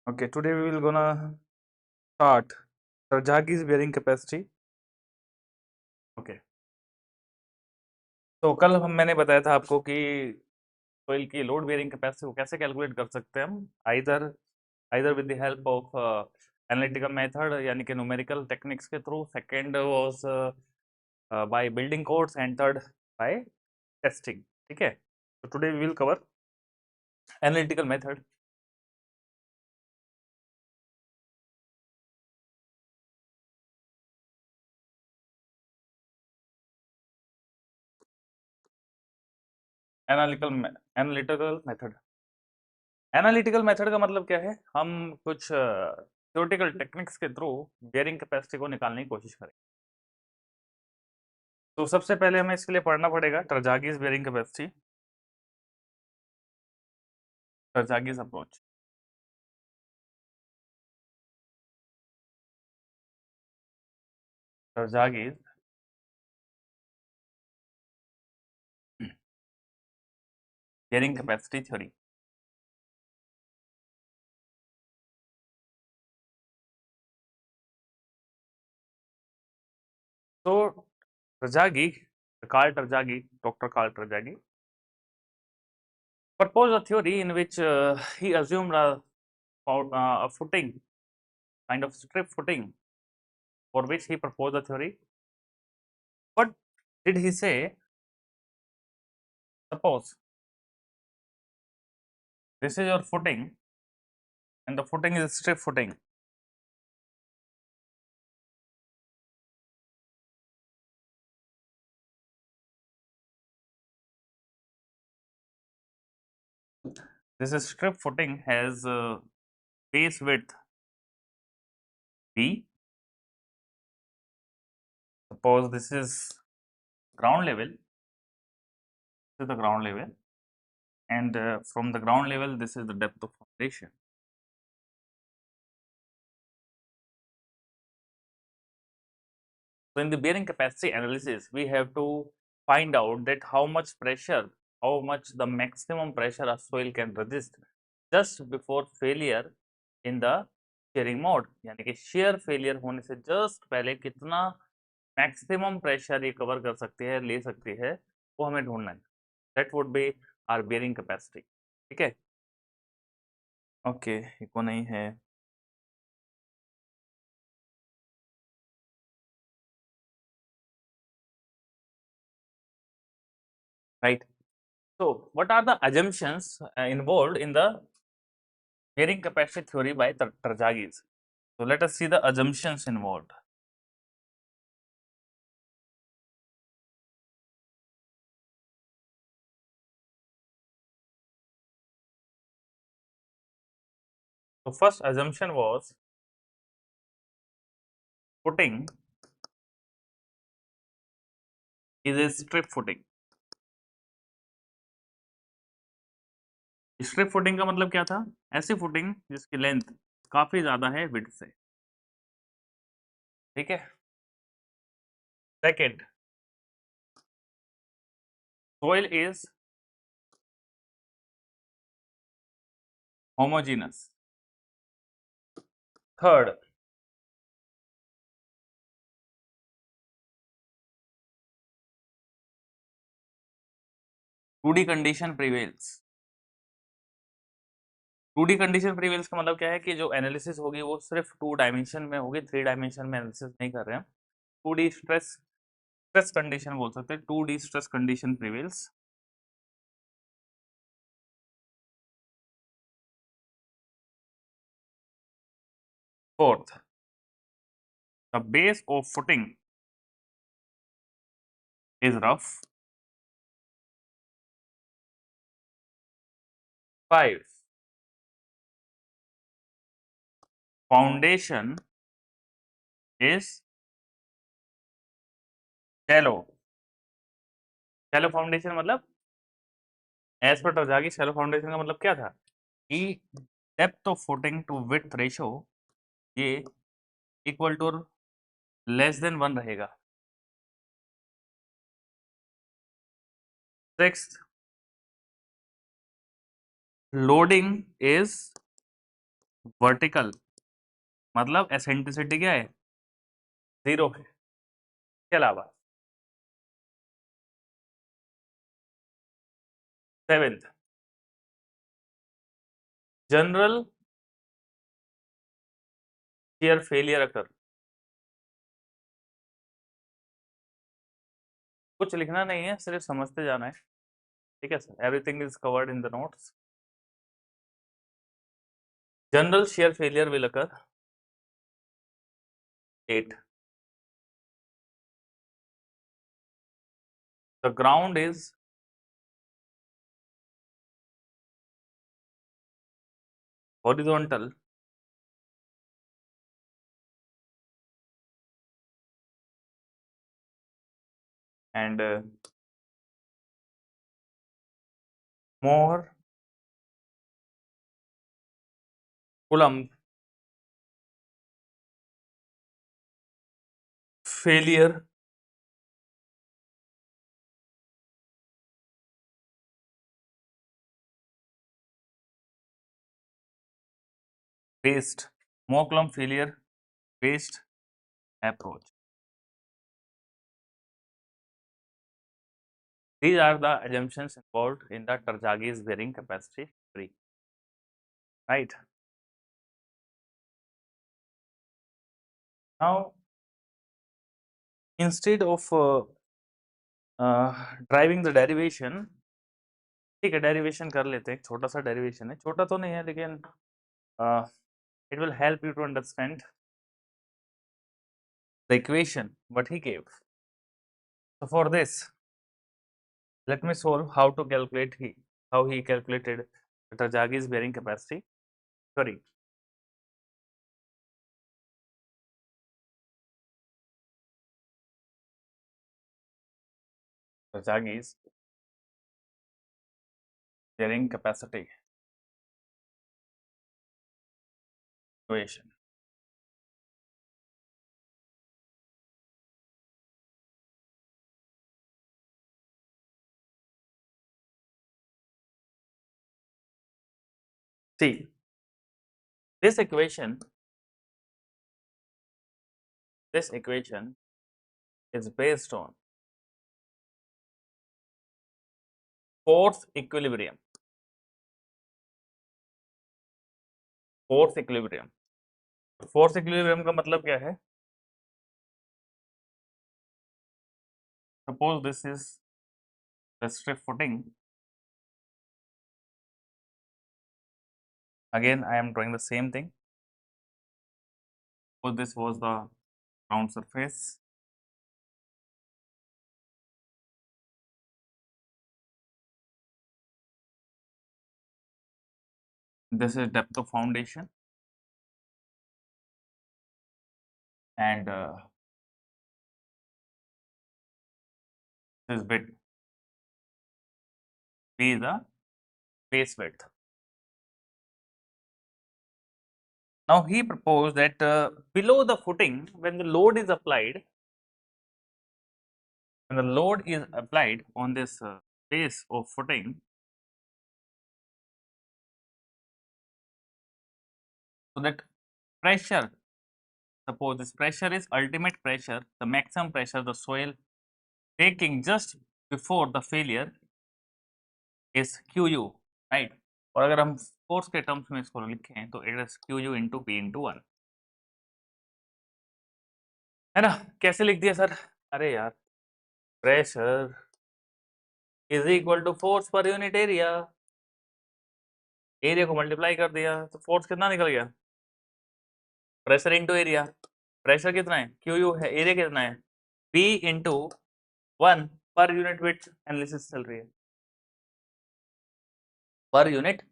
Okay, today we will gonna start Tarjagi's bearing capacity. Okay, तो कल मैंने बताया था आपको कि सोइल की लोड बेयरिंग कैपेसिटी को कैसे कैलकुलेट कर सकते हैं हम either either with the help of analytical method यानी कि न्यूमेरिकल टेक्निक्स के थ्रू, second was by building codes and third by testing. ठीक है, तो today we will cover analytical method. Analytical analytical method analytical method का मतलब क्या है? हम कुछ थ्योरेटिकल टेक्निक्स के थ्रू बेयरिंग कैपेसिटी को निकालने की कोशिश करें। तो सबसे पहले हमें इसके लिए पढ़ना पड़ेगा Terzaghi's bearing capacity, Terzaghi's approach. Terzaghi's bearing capacity theory. तो Terzaghi, Karl Terzaghi, doctor Karl Terzaghi proposed a theory in which he assumed a footing, kind of strip footing, for which he proposed a theory. What did he say? Suppose this is your footing and the footing is strip footing. This strip footing has base width B. Suppose this is ground level, this is the ground level, and from the ground level, this is the depth of foundation. So in the bearing capacity analysis, we have to find out that how much pressure, how much the maximum pressure a soil can resist just before failure in the shearing mode, यानी कि shear failure होने से just पहले कितना maximum pressure ये cover कर सकती है, ले सकती है, वो हमें ढूंढना है। That would be our bearing capacity. ठीक है, ओके, इको नहीं है। Right, so what are the assumptions involved in the bearing capacity theory by Tarjagi's? So let us see the assumptions involved. So first assumption was footing is a strip footing. Strip footing का मतलब क्या था? ऐसी footing जिसकी length काफी ज्यादा है width से। ठीक है, second, soil is homogeneous. Third, 2D condition prevails. 2D condition prevails का मतलब क्या है कि जो एनालिसिस होगी वो सिर्फ 2 डायमेंशन में होगी, 3 डायमेंशन में एनालिसिस नहीं कर रहे हैं। 2D स्ट्रेस स्ट्रेस कंडीशन बोल सकते हैं, 2D stress condition prevails. Fourth, the base of footing is rough. 5, foundation is shallow. shallow foundation मतलब as per Terzaghi shallow foundation का मतलब क्या था कि depth of footing to width ratio ये इक्वल टू लेस देन 1 रहेगा। 6, loading is vertical मतलब eccentricity क्या है, 0 है। इसके अलावा seventh, general shear failure occur. कुछ लिखना नहीं है, सिर्फ समझते जाना है, ठीक है sir. Everything is covered in the notes. General shear failure will occur 8, the ground is horizontal and more Coulomb failure based, more Coulomb failure based approach. These are the assumptions involved in the Tarjagi's bearing capacity theory, right? Now, instead of driving the derivation, ठीक है, derivation कर लेते हैं। एक छोटा सा derivation है, छोटा तो नहीं है लेकिन it will help you to understand the equation what he gave. So for this, let me solve how to calculate how he calculated Tarjagi's bearing capacity. Sorry, Tarjagi's bearing capacity equation. See, this equation is based on force equilibrium. Force equilibrium. Force equilibrium का मतलब क्या है? Suppose this is the strip footing. Again, I am drawing the same thing. So this was the ground surface. This is depth of foundation, and this width. B is the base width. Now he proposed that below the footing, when the load is applied, on this base of footing, so that pressure, suppose this pressure is ultimate pressure, the maximum pressure the soil taking just before the failure is QU, right? और अगर हम force के terms में इसको लिखें तो it is QU into P into 1, है ना? कैसे लिख दिया सर? अरे यार, pressure is equal to force per unit area, area को मल्टीप्लाई कर दिया तो फोर्स कितना निकल गया? Pressure into area. प्रेशर कितना है? QU है, एरिया कितना है? P into 1 per unit width analysis चल रही है, पर यूनिट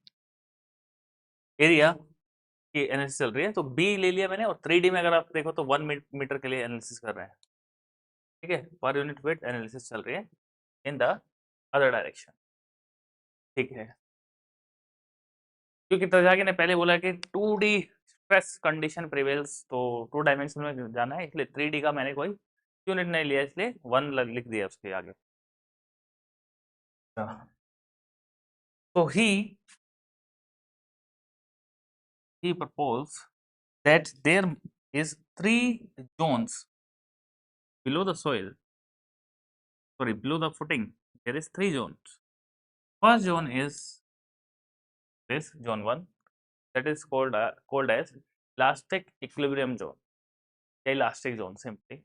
एरिया की एनालिसिस चल रही है, तो B ले लिया मैंने। और 3D में अगर आप देखो तो 1 मीटर के लिए एनालिसिस कर रहे हैं, ठीक है? पर यूनिट वेट एनालिसिस चल रही है इन द अदर डायरेक्शन, ठीक है? क्योंकि तजागी ने पहले बोला कि 2D स्ट्रेस कंडीशन प्रिवेल्स, तो 2 डायमेंशन में जाना है, इसलिए 3D का मैंने कोई यूनिट नहीं लिया, इसलिए 1 लिख दिया उसके आगे। तो ही he proposed that there is 3 zones below the soil, sorry, below the footing. There is 3 zones. First zone is this zone 1, that is called as elastic equilibrium zone, elastic zone simply.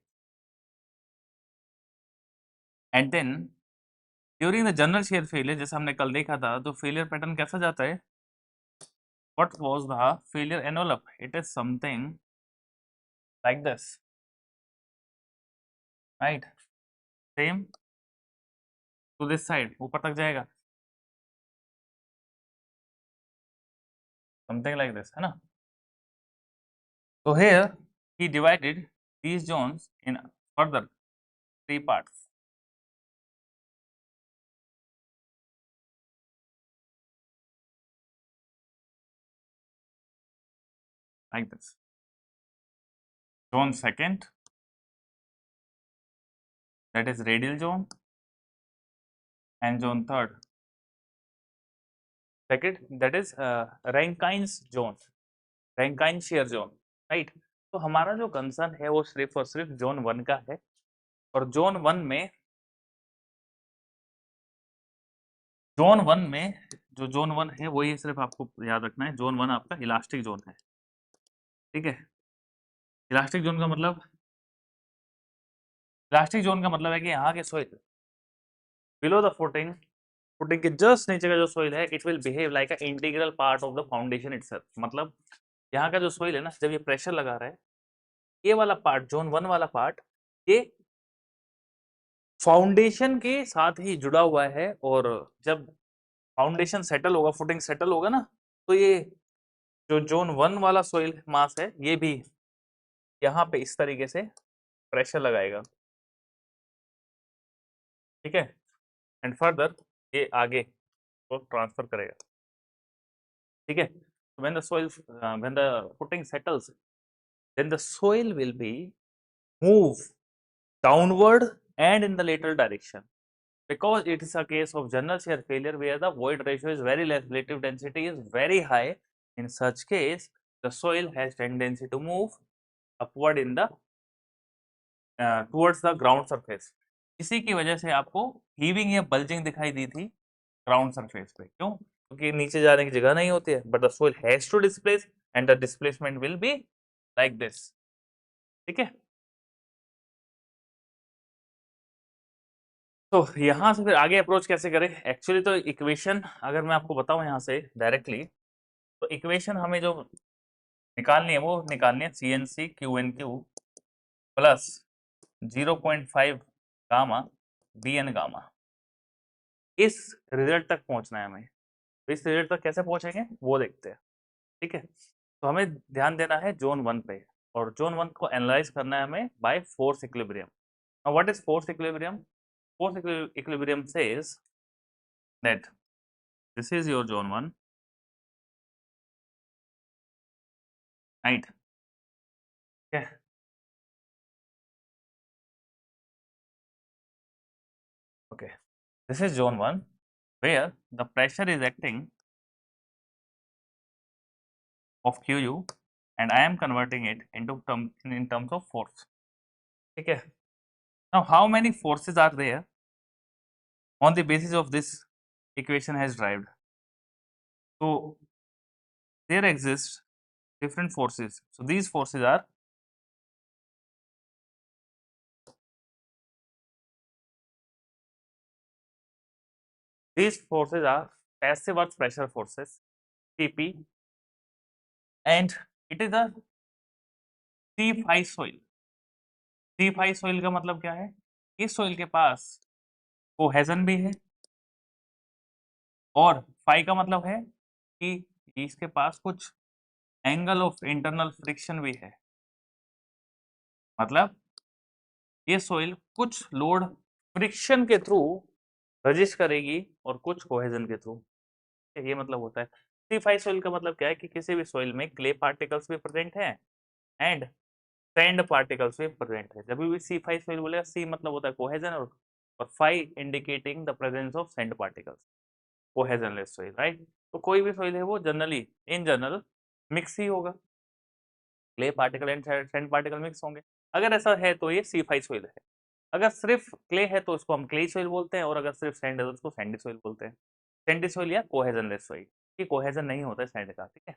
And then during the general shear failure, जैसे हमने कल देखा था, तो failure pattern कैसा जाता है? What was the failure envelope? It is something like this, right? Same to this side, ऊपर तक जाएगा, something like this, है ना? So here he divided these zones in further 3 parts. Like this. Zone second, that is radial zone, and zone third, second, that is Rankine's zone, Rankine shear zone, right? तो हमारा जो concern है वो सिर्फ और सिर्फ जोन 1 का है, और जोन 1 में जो जोन 1 है वही सिर्फ आपको याद रखना है, जोन 1 आपका इलास्टिक जोन है, ठीक है? इलास्टिक जोन का मतलब, इलास्टिक जोन का मतलब है कि यहाँ के soil below the footing, footing के जस्ट नीचे का जो सोइल है, it will behave like a integral part of the foundation itself. मतलब यहाँ का जो सोइल है ना, जब ये प्रेशर लगा रहा है, ये वाला पार्ट, जोन 1 वाला पार्ट, ये फाउंडेशन के साथ ही जुड़ा हुआ है, और जब फाउंडेशन सेटल होगा, फुटिंग सेटल होगा ना, तो ये जो जोन 1 वाला सोइल मास है, ये भी यहाँ पे इस तरीके से प्रेशर लगाएगा, ठीक है? एंड फर्दर ये आगे को ट्रांसफर करेगा, ठीक है? when the soil when the footing settles, then the soil will be move downward and in the lateral direction, because it is a case of general shear failure where the void ratio is very less, relative density is very high. In such case, the soil has tendency to move upward in the towards the ground surface. इसी की वजह से आपको heaving या bulging दिखाई दी थी ground surface पे। क्यों? क्योंकि नीचे जाने की जगह नहीं होती है, but the soil has to displace and the displacement will be like this, ठीक है? तो यहाँ से फिर आगे अप्रोच कैसे करें? एक्चुअली तो इक्वेशन अगर मैं आपको बताऊं यहाँ से डायरेक्टली, तो इक्वेशन हमें जो निकालनी है वो निकालनी है CNC QNQ plus 0.5 gamma BN gamma. इस रिजल्ट तक पहुंचना है हमें, तो इस रिजल्ट तक कैसे पहुंचेंगे वो देखते हैं, ठीक है? तो हमें ध्यान देना है जोन 1 पे, और जोन 1 को एनालाइज करना है हमें by force equilibrium. Now what is force equilibrium? Force equilibrium says that this is your zone 1, right? Okay, okay, this is zone 1 where the pressure is acting of QU and I am converting it into in terms of force, okay? Now how many forces are there on the basis of this equation has derived? So there exists different forces, so these forces are passive earth pressure forces, TP, and it is a C5 soil। C5 soil का मतलब क्या है? इस soil के पास cohesion भी है, और phi का मतलब है कि इसके पास कुछ एंगल ऑफ इंटरनल फ्रिक्शन भी है। मतलब ये सोइल कुछ लोड फ्रिक्शन के थ्रू रजिस्ट करेगी और कुछ कोहेजन के थ्रू, ये मतलब होता है। C5 सोइल का मतलब क्या है कि किसी भी सोइल में क्ले पार्टिकल्स भी प्रेजेंट हैं एंड सैंड पार्टिकल्स भी प्रेजेंट है। जब भी C5 सोइल बोलेगा, C मतलब होता है कोहेजन, और phi indicating the presence of sand particles, cohesionless soil, right? तो कोई भी सोइल है वो जनरली इन जनरल मिक्स ही होगा, clay particle and sand particle mix होंगे। अगर ऐसा है तो ये C5 सोइल है। अगर सिर्फ क्ले है तो इसको हम क्ले सोइल बोलते हैं, और अगर सिर्फ सैंड है तो उसको सैंडी सोइल बोलते हैं। सैंडी सोइल या कोहेजनलेस सोइल, ये कोहेजन नहीं होता है सैंड का, ठीक है।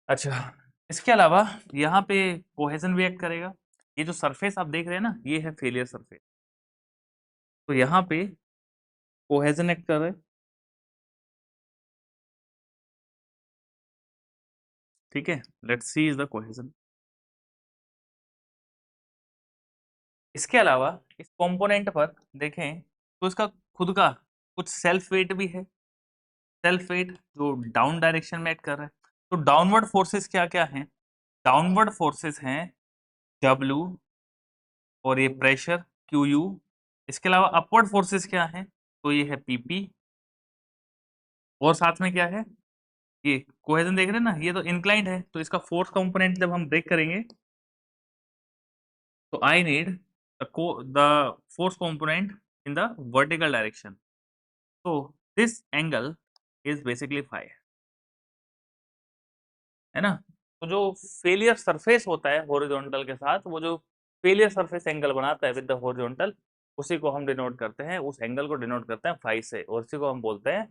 अच्छा, इसके अलावा यहाँ पे कोहेजन भी एक्ट करेगा। ये जो सरफेस आप देख रहे हैं ना, ये है फेलियर सरफेस, तो यहाँ पे कोहेजन एक्ट कर रहा है, ठीक है। Let's see is the cohesion. इसके अलावा इस कंपोनेंट पर देखें तो इसका खुद का कुछ सेल्फ वेट भी है, सेल्फ वेट जो डाउन डायरेक्शन में एक्ट कर रहा है। तो डाउनवर्ड फोर्सेस क्या क्या हैं? डाउनवर्ड फोर्सेस हैं W, और ये प्रेशर QU। इसके अलावा अपवर्ड फोर्सेस क्या हैं? तो ये है PP, और साथ में क्या है, ये कोहेजन देख रहे हैं ना, ये तो इंक्लाइंड है, तो इसका फोर्स कंपोनेंट जब हम ब्रेक करेंगे तो I need the force component in the vertical direction. So this angle is basically phi, है ना। तो जो फेलियर सरफेस होता है हॉरिजॉन्टल के साथ, वो जो फेलियर सरफेस एंगल बनाता है विद द हॉरिजॉन्टल, उसी को हम डिनोट करते हैं, उस एंगल को डिनोट करते हैं फाई से, और उसी को हम बोलते हैं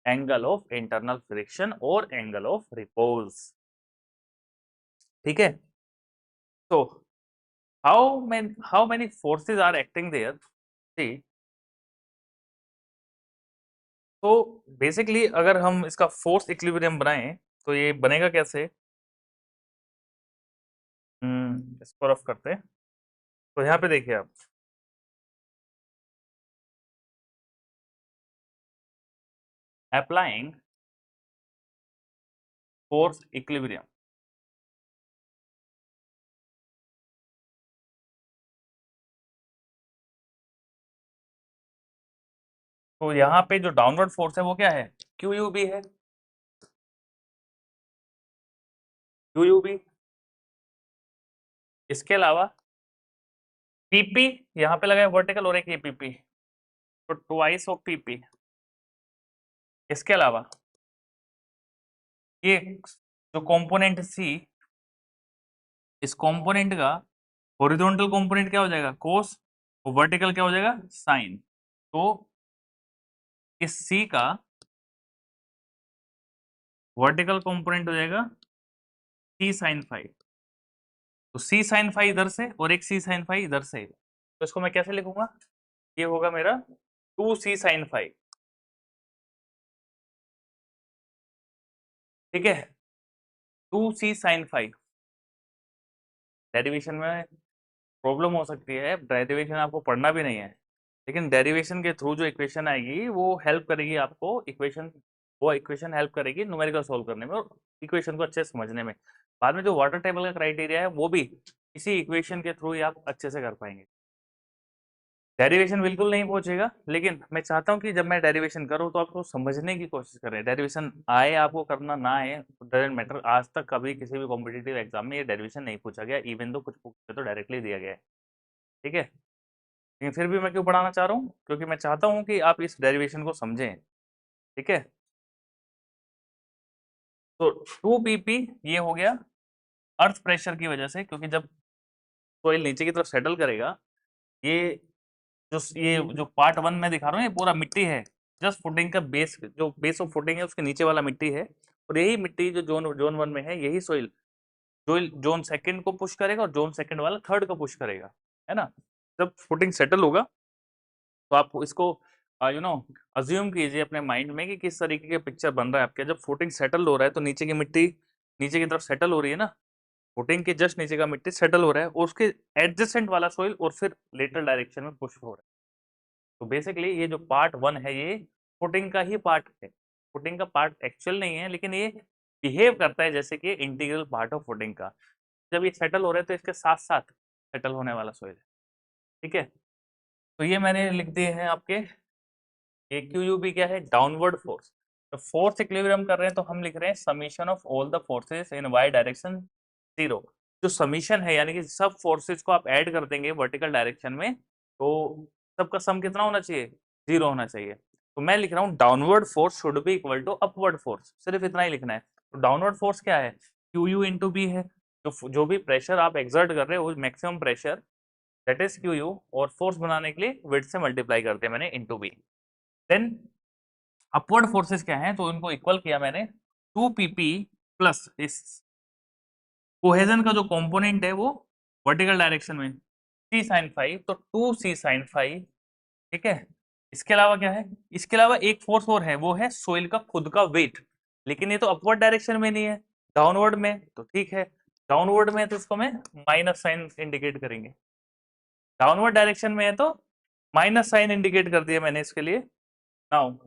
एंगल ऑफ इंटरनल फ्रिक्शन और एंगल ऑफ रिपोज, ठीक है। तो how many forces are acting there, see. तो बेसिकली अगर हम इसका फोर्स इक्विलिब्रियम बनाएं तो ये बनेगा कैसे? इसको रफ करते हैं। तो यहाँ पे देखिए आप, अप्लाइंग फोर्स इक्विलिब्रियम, तो यहाँ पे जो डाउनवर्ड फोर्स है वो क्या है? QUB है, QUB। इसके अलावा PP यहाँ पे लगा है वर्टिकल, और एक ये PP, तो ट्वाइस ऑफ PP। इसके अलावा ये जो कंपोनेंट C, इस कंपोनेंट का हॉरिजॉन्टल कंपोनेंट क्या हो जाएगा? कोस, और वर्टिकल क्या हो जाएगा? साइन। तो इस C का वर्टिकल कंपोनेंट हो जाएगा C साइन फाई। तो C साइन फाई इधर से और एक C साइन फाई इधर से, तो इसको मैं कैसे लिखूंगा? ये होगा मेरा 2C साइन फाई, ठीक है। 2C sine phi. डेरिवेशन में प्रॉब्लम हो सकती है, डेरिवेशन आपको पढ़ना भी नहीं है, लेकिन डेरिवेशन के थ्रू जो इक्वेशन आएगी वो हेल्प करेगी आपको, इक्वेशन, वो इक्वेशन हेल्प करेगी न्यूमेरिकल सोल्व करने में और इक्वेशन को अच्छे से समझने में। बाद में जो वाटर टेबल का क्राइटेरिया है वो भी इसी इक्वेशन के थ्रू ही आप अच्छे से कर पाएंगे। डेरिवेशन बिल्कुल नहीं पहुंचेगा, लेकिन मैं चाहता हूं कि जब मैं डेरिवेशन करूं तो आपको समझने की कोशिश करें। डेरिवेशन आए आपको करना, ना आए डजंट मैटर। आज तक कभी किसी भी कॉम्पिटिटिव एग्जाम में ये डेरिवेशन नहीं पूछा गया, इवन दो कुछ बुक पे तो डायरेक्टली दिया गया है, ठीक है। लेकिन फिर भी मैं क्यों पढ़ाना चाह रहा हूँ? क्योंकि मैं चाहता हूँ कि आप इस डेरिवेशन को समझें, ठीक है। तो 2PP ये हो गया अर्थ प्रेशर की वजह से, क्योंकि जब सोइल नीचे की तरफ सेटल करेगा, ये ये जो पार्ट 1 में दिखा रहा हूँ ये पूरा मिट्टी है, जस्ट फुटिंग का बेस, जो बेस ऑफ फुटिंग है उसके नीचे वाला मिट्टी है, और यही मिट्टी जो जोन जोन 1 में है, यही सोइल जोन सेकंड को पुश करेगा, और जोन सेकंड वाला थर्ड को पुश करेगा, है ना। जब फुटिंग सेटल होगा तो आप इसको अज्यूम कीजिए अपने माइंड में कि किस तरीके के पिक्चर बन रहा है आपके। जब फुटिंग सेटल हो रहा है तो नीचे की मिट्टी नीचे की तरफ सेटल हो रही है ना, फुटिंग के जस्ट नीचे का मिट्टी सेटल हो रहा है, और उसके एडजेसेंट वाला सोइल और फिर लेटरल डायरेक्शन में पुश हो रहा है। तो बेसिकली ये जो पार्ट 1 है ये फुटिंग का ही पार्ट है, फुटिंग का पार्ट एक्चुअल नहीं है, लेकिन ये बिहेव करता है जैसे कि इंटीग्रल पार्ट ऑफ फुटिंग का। जब ये सेटल हो रहा है तो इसके साथ साथ सेटल होने वाला सोइल है, ठीक है। तो ये मैंने लिख दिए हैं आपके। AQUB क्या है? Downward force. तो फोर्स इक्विलिब्रियम कर रहे हैं तो हम लिख रहे हैं summation of all the forces in Y direction 0। जो समीशन है यानी कि सब फोर्सेस को आप ऐड कर देंगे वर्टिकल डायरेक्शन में, तो सबका सम कितना होना चाहिए? 0 होना चाहिए। तो मैं लिख रहा हूँ downward force should be equal to upward force, सिर्फ इतना ही लिखना है। तो डाउनवर्ड फोर्स क्या है, क्यू यू इंटू बी है। जो भी प्रेशर आप एक्सर्ट कर रहे हो, maximum pressure that is Q U, और फोर्स बनाने के लिए विड्थ से मल्टीप्लाई करते हैं मैंने into B. Then upward forces क्या है, तो उनको इक्वल किया मैंने 2 पी प्लस इस कोहेजन का जो कंपोनेंट है वो वर्टिकल डायरेक्शन में सी साइन फाइव, तो 2 C sin फाइव। ठीक है, इसके अलावा क्या है, इसके अलावा एक फोर्स और है, वो है सोइल का खुद का वेट, लेकिन ये तो अपवर्ड डायरेक्शन में नहीं है, डाउनवर्ड में। तो ठीक है, डाउनवर्ड में है तो इसको मैं माइनस साइन इंडिकेट करेंगे, डाउनवर्ड डायरेक्शन में है तो माइनस साइन इंडिकेट कर दिया मैंने इसके लिए। नाउ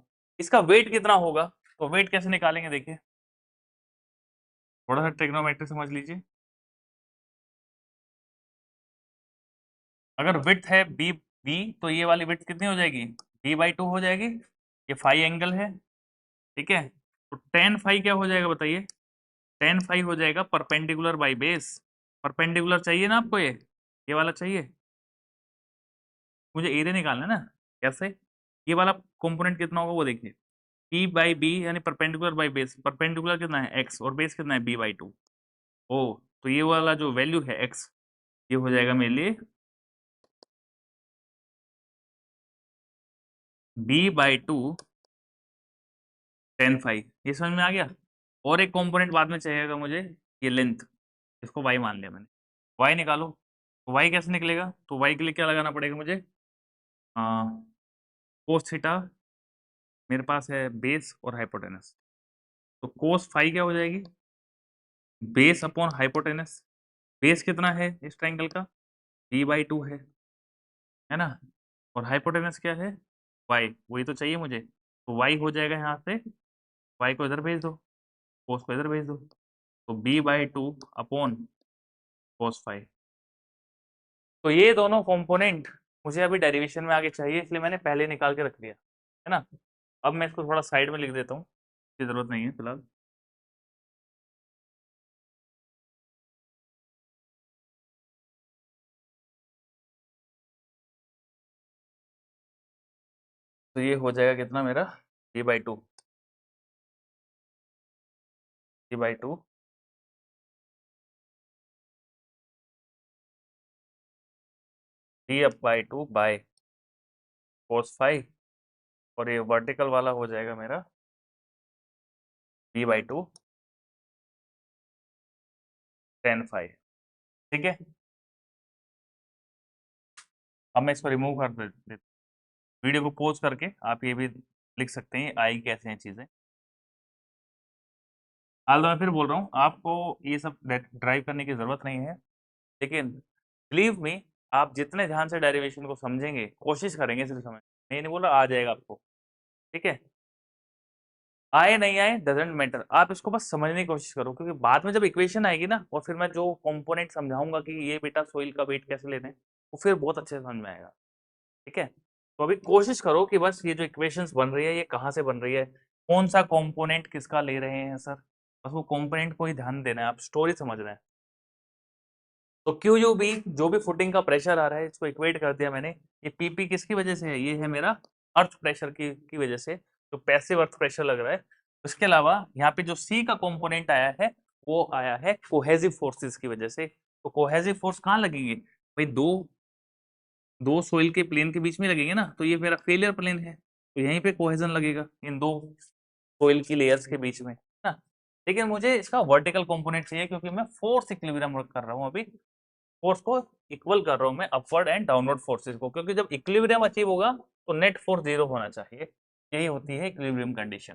इसका वेट कितना होगा, तो वेट कैसे निकालेंगे देखिए, थोड़ा सा ट्रिग्नोमेट्री समझ लीजिए। अगर विड्थ है बी बी, तो ये वाली विड्थ कितनी हो जाएगी, b/2 हो जाएगी। ये फाई एंगल है, ठीक है, तो टेन फाई क्या हो जाएगा बताइए, टेन फाई हो जाएगा परपेंडिकुलर बाई बेस। परपेंडिकुलर चाहिए ना आपको, ये वाला चाहिए, मुझे एरिया निकालना है ना। कैसे, ये वाला कंपोनेंट कितना होगा वो देखिए, p/b यानी परपेंडिकुलर बाई बेस, परपेंडिकुलर कितना है x और बेस कितना है b/2। ओ, तो ये वाला जो वैल्यू है x, ये हो जाएगा मेरे लिए b/2 टेन फाइव। ये समझ में आ गया। और एक कंपोनेंट बाद में चाहिएगा मुझे, ये लेंथ, इसको y मान लिया मैंने, y निकालो। तो y कैसे निकलेगा, तो y के लिए क्या लगाना पड़ेगा मुझे, कोस थीटा, मेरे पास है बेस और हाइपोटेनस, तो कोस फाई क्या हो जाएगी, बेस अपॉन हाइपोटेनस। बेस कितना है इस ट्रायंगल का, b/2 है ना, और हाइपोटेनस क्या है, y, वही तो चाहिए मुझे, तो y हो जाएगा यहाँ से, y को इधर भेज दो, कोस को इधर भेज दो, तो b/2 अपॉन कोस फाई। तो ये दोनों कंपोनेंट मुझे अभी डेरिवेशन में आगे चाहिए, इसलिए मैंने पहले निकाल के रख दिया है ना। अब मैं इसको थोड़ा साइड में लिख देता हूँ, इसकी जरूरत नहीं है फिलहाल। तो ये हो जाएगा कितना मेरा, b/2, b/2 d/2 by cos phi, और ये वर्टिकल वाला हो जाएगा मेरा b/2 टेन फाई। ठीक है, अब मैं इसको रिमूव कर देता, वीडियो को पॉज करके आप ये भी लिख सकते हैं आई कैसे हैं चीजें। हाल तो मैं फिर बोल रहा हूँ, आपको ये सब ड्राइव करने की जरूरत नहीं है, लेकिन बिलीव मी, आप जितने ध्यान से डेरिवेशन को समझेंगे, कोशिश करेंगे सिर्फ समझ, मैं नहीं बोला आ जाएगा आपको। ठीक है, आए नहीं आए डजेंट मैटर, आप इसको बस समझने की कोशिश करो, क्योंकि बाद में जब इक्वेशन आएगी ना, और फिर मैं जो कंपोनेंट समझाऊंगा कि ये बेटा सोइल का वेट कैसे लेना है, वो फिर बहुत अच्छे से समझ में आएगा। ठीक है, तो अभी कोशिश करो कि बस ये जो इक्वेशंस बन रही है, ये कहाँ से बन रही है, कौन सा कंपोनेंट किसका ले रहे हैं सर, बस वो कंपोनेंट को ही ध्यान देना है, आप स्टोरी समझ रहे हैं। तो क्यू यू बी, जो भी फुटिंग का प्रेशर आ रहा है, इसको इक्वेट कर दिया मैंने। ये पीपी किसकी वजह से है, ये है मेरा अर्थ प्रेशर की वजह से, जो पैसिव अर्थ प्रेशर लग रहा है। उसके अलावा यहाँ पे जो सी का कंपोनेंट आया है, वो आया है कोहेसिव फोर्सेस की वजह से। तो कोहेसिव फोर्स कहाँ लगेंगे भाई, दो दो सोइल के प्लेन के बीच में लगेंगे ना, तो ये मेरा फेलियर प्लेन है, तो यहीं पे कोहेजन लगेगा इन दो सोइल की लेयर्स के बीच में ना। लेकिन मुझे इसका वर्टिकल कंपोनेंट चाहिए, क्योंकि मैं फोर्स इक्विलिब्रियम वर्क कर रहा हूँ अभी, फोर्स को इक्वल कर रहा हूँ मैं अपवर्ड एंड डाउनवर्ड फोर्सेस को, क्योंकि जब इक्विलिब्रियम अचीव होगा तो नेट फोर्स जीरो होना चाहिए, यही होती है इक्विलिब्रियम कंडीशन।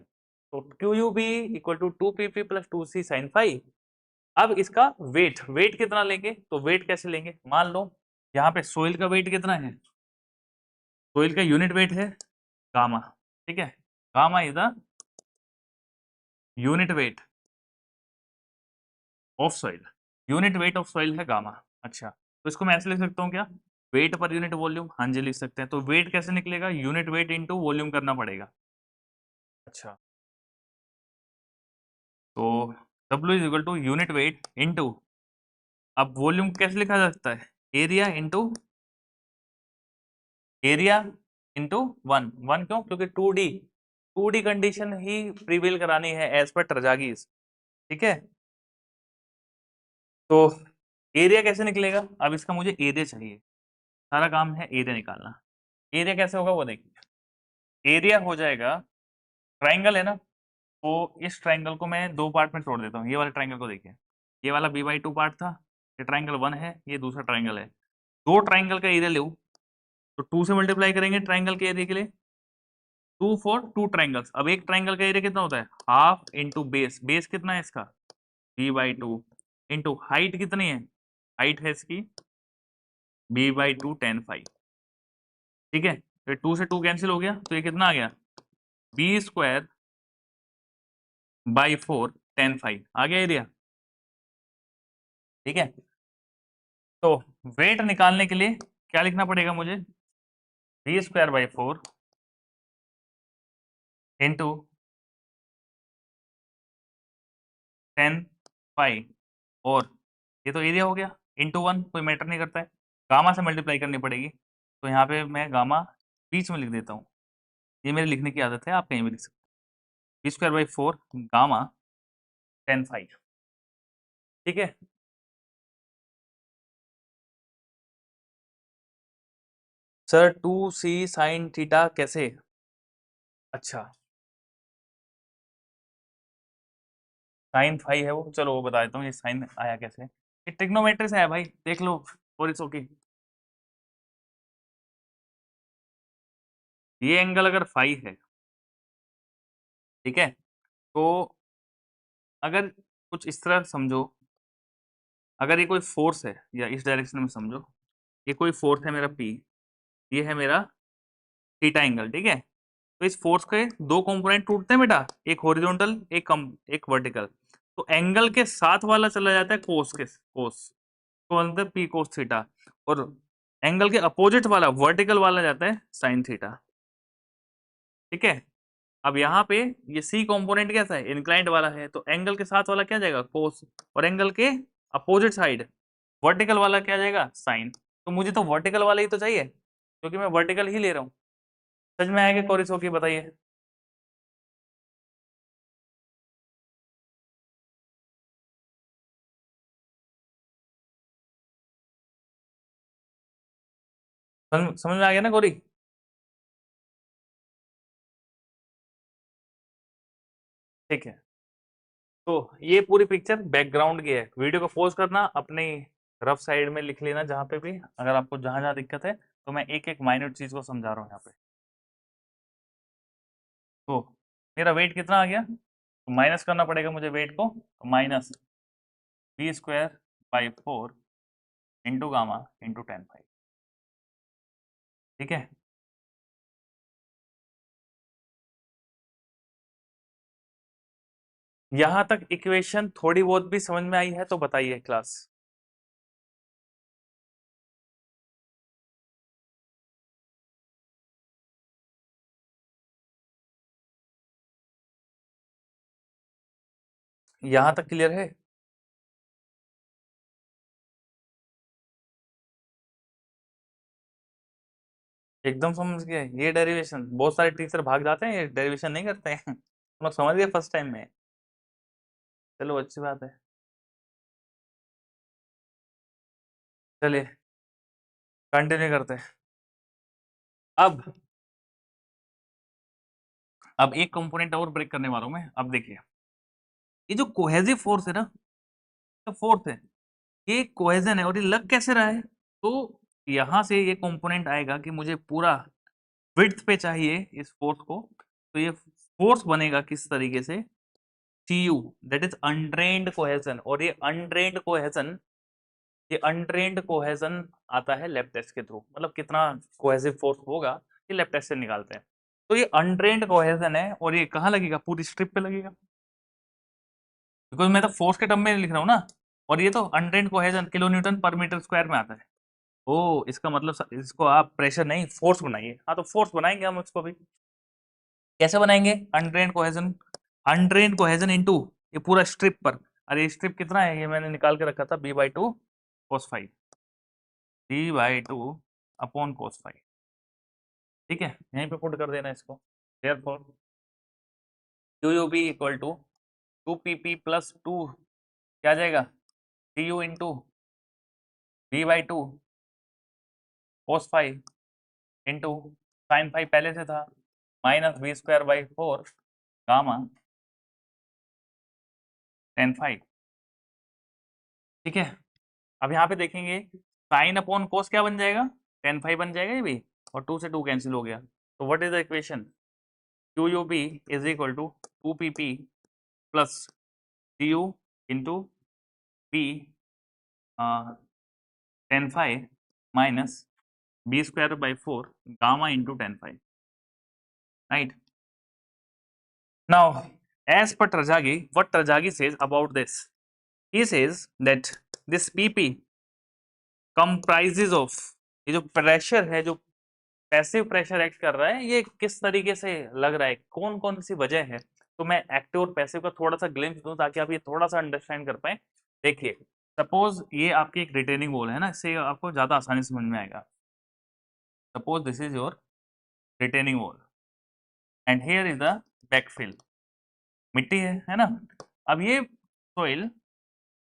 तो Q U B equal to 2 PP plus 2 C sin five. अब इसका वेट, वेट कितना लेंगे, तो वेट कैसे लेंगे, मान लो यहाँ पे सोइल का वेट कितना है, सोइल का यूनिट वेट है गामा। ठीक है, gamma is the unit weight of soil, unit weight of soil है गामा। अच्छा, तो इसको मैं ऐसे लिख सकता हूँ क्या, वेट पर यूनिट वॉल्यूम, हाँ जी लिख सकते हैं। तो वेट कैसे निकलेगा, यूनिट वेट इनटू वॉल्यूम करना पड़ेगा। अच्छा, तो W is equal to unit weight into, अब वॉल्यूम कैसे लिखा जा सकता है, area into area into one, one क्यों, क्योंकि 2D कंडीशन ही प्रीवेल करानी है एज पर ट्रजागीज। ठीक है, तो एरिया कैसे निकलेगा? अब इसका मुझे एरिया चाहिए, सारा काम है एरिया निकालना। एरिया कैसे होगा वो देखिए, एरिया हो जाएगा, ट्राइंगल है ना, तो इस ट्राइंगल को मैं दो पार्ट में तोड़ देता हूँ। ये वाले ट्राइंगल को देखिए, ये वाला b/2 पार्ट था, ये ट्राइंगल 1 है, ये दूसरा ट्राइंगल है। दो ट्राइंगल का एरिया लूँ तो 2 से मल्टीप्लाई करेंगे ट्राइंगल के एरिया के लिए, 2 फॉर 2 ट्राइंगल्स। अब एक ट्राइंगल का एरिया कितना होता है? हाफ इंटू बेस, बेस कितना है इसका? b/2 इंटू हाइट कितनी है? हाइट है इसकी b/2 tan phi। ठीक है, तो 2 से 2 कैंसिल हो गया, तो ये कितना आ गया? b² / 4 tan phi आ गया एरिया। ठीक है, तो वेट निकालने के लिए क्या लिखना पड़ेगा मुझे? b² / 4 इंटू tan phi, और ये तो एरिया हो गया, इंटू 1 कोई मैटर नहीं करता है, गामा से मल्टीप्लाई करनी पड़ेगी, तो यहाँ पे मैं गामा बीच में लिख देता हूँ। ये मेरी लिखने की आदत है, आप कहीं भी लिख सकते हैं। b² / 4 gamma tan phi। ठीक है, सर 2c sin थीटा कैसे? अच्छा, साइन फाई है वो, चलो वो बता देता हूँ ये साइन आया कैसे। ये ट्रिग्नोमेट्री से आया भाई, देख लो, और इसो की ये एंगल अगर फाई है, ठीक है, तो अगर कुछ इस तरह समझो, अगर ये कोई फोर्स है, या इस डायरेक्शन में समझो, ये कोई फोर्स है मेरा P, ये है मेरा थीटा एंगल, ठीक है, तो इस फोर्स के दो कंपोनेंट टूटते हैं बेटा, एक हॉरिजॉन्टल, एक वर्टिकल, तो एंगल के साथ वाला चला जाता है कोस के, कोस तो बनता है P cos थीटा, और एंगल के अपोजिट वाला वर्टिकल वाला जाता है साइन थीटा। ठीक है, अब यहाँ पे ये सी कंपोनेंट कैसा है? इंक्लाइंड वाला है, तो एंगल के साथ वाला क्या जाएगा? कोस, और एंगल के अपोजिट साइड वर्टिकल वाला क्या जाएगा? साइन। तो मुझे तो वर्टिकल वाला ही तो चाहिए, क्योंकि मैं वर्टिकल ही ले रहा हूँ। समझ में आएगा कोरिस होगी? बताइए। समझ में आ गया ना कोरी? ठीक है, तो ये पूरी पिक्चर बैकग्राउंड की है। वीडियो को पॉज करना, अपनी रफ साइड में लिख लेना जहाँ पे भी, अगर आपको जहाँ जहाँ दिक्कत है, तो मैं एक एक माइन्यूट चीज को समझा रहा हूँ यहाँ पे। तो मेरा वेट कितना आ गया? तो माइनस करना पड़ेगा मुझे वेट को, तो -b² / 4 into gamma into tan phi। ठीक है, यहाँ तक इक्वेशन थोड़ी बहुत भी समझ में आई है तो बताइए क्लास। यहाँ तक क्लियर है? एकदम समझ गए? ये डेरिवेशन बहुत सारे टीचर भाग जाते हैं, ये डेरिवेशन नहीं करते हैं। हम लोग समझ गए फर्स्ट टाइम में, चलो अच्छी बात है। चलिए कंटिन्यू करते हैं। अब अब एक कंपोनेंट और ब्रेक करने वाला हूं मैं। अब देखिए, ये जो कोहेसिव फोर्स है ना, तो फोर्स है, ये कोहेजन है, और ये लग कैसे रहा है? तो यहाँ से ये कंपोनेंट आएगा कि मुझे पूरा विड्थ पे चाहिए इस फोर्स को, तो ये फोर्स बनेगा किस तरीके से? TU, that is untrained cohesion, और ये अनट्रेन्ड कोहेजन आता है लैब टेस्ट के थ्रू। मतलब कितना कोहेसिव फोर्स होगा, ये लैब टेस्ट से निकालते हैं। तो ये अनट्रेन्ड कोहेजन है, और ये कहाँ लगेगा? पूरी स्ट्रिप पे लगेगा, बिकॉज मैं तो फोर्स के टर्म में लिख रहा हूँ ना, और ये तो अनट्रेन्ड कोहेजन किलो न्यूटन पर मीटर स्क्वायर में आता है। ओ, इसका मतलब इसको आप प्रेशर नहीं फोर्स बनाइए। हाँ, तो फोर्स बनाएंगे हम इसको भी। कैसे बनाएंगे? अनट्रेन्ड कोहेजन इनटू ये पूरा स्ट्रिप पर। अरे स्ट्रिप कितना है? ये मैंने निकाल के रखा था, b/2 cos phi, b/2 upon cos phi। ठीक है, यहीं पे पुट कर देना इसको। Therefore QUB equal to 2PP plus 2 क्या आ जाएगा, TU into V/2 cos five into sine five पहले से था, minus V²/4 gamma tan five. ठीक है, अब यहाँ पे देखेंगे साइन अपॉन कोस क्या बन जाएगा, tan फाइव बन जाएगा ये भी, और 2 से 2 कैंसिल हो गया। तो what is the equation, QUP is equal to 2PP plus TU into P tan five minus B²/4 gamma into tan five, right? Now, as per Tarjagi, what Tarjagi says about this, he says that this PP comprises of, ये जो pressure है, जो passive pressure act कर रहा है, ये किस तरीके से लग रहा है, कौन कौन सी वजह है। तो मैं एक्टिव और पैसिव का थोड़ा सा ग्लिम्स दूं ताकि आप ये थोड़ा सा अंडरस्टैंड कर पाए। देखिए, सपोज ये आपकी एक रिटेनिंग वॉल है ना, इससे आपको ज्यादा आसानी से समझ में आएगा। Suppose this is your retaining wall and here is the backfill, मिट्टी है ना। अब ये सोइल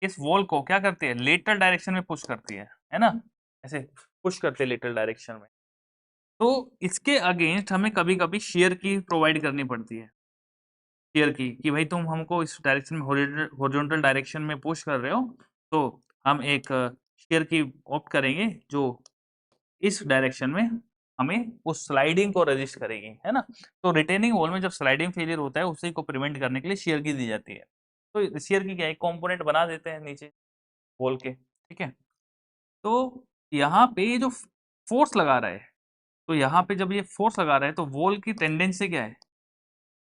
इस वॉल को क्या करती है, लेटरल डायरेक्शन में पुश करती है ना, ऐसे पुश करते हैं लेटरल डायरेक्शन में। तो इसके अगेंस्ट हमें कभी कभी शेयर की प्रोवाइड करनी पड़ती है, शेयर की, कि भाई तुम हमको इस डायरेक्शन में हॉरिजॉन्टल डायरेक्शन में पुश कर रहे हो, तो हम एक शेयर की ऑप्ट करेंगे जो इस डायरेक्शन में हमें उस स्लाइडिंग को रेजिस्ट करेगी, है ना। तो रिटेनिंग वॉल में जब स्लाइडिंग फेलियर होता है, उसी को प्रिवेंट करने के लिए शेयर की दी जाती है। तो शेयर की क्या, एक कंपोनेंट बना देते हैं नीचे वॉल के, ठीक है। तो यहाँ पे ये जो फोर्स लगा रहा है, तो यहाँ पे जब ये फोर्स लगा रहा है, तो वॉल की टेंडेंसी क्या है,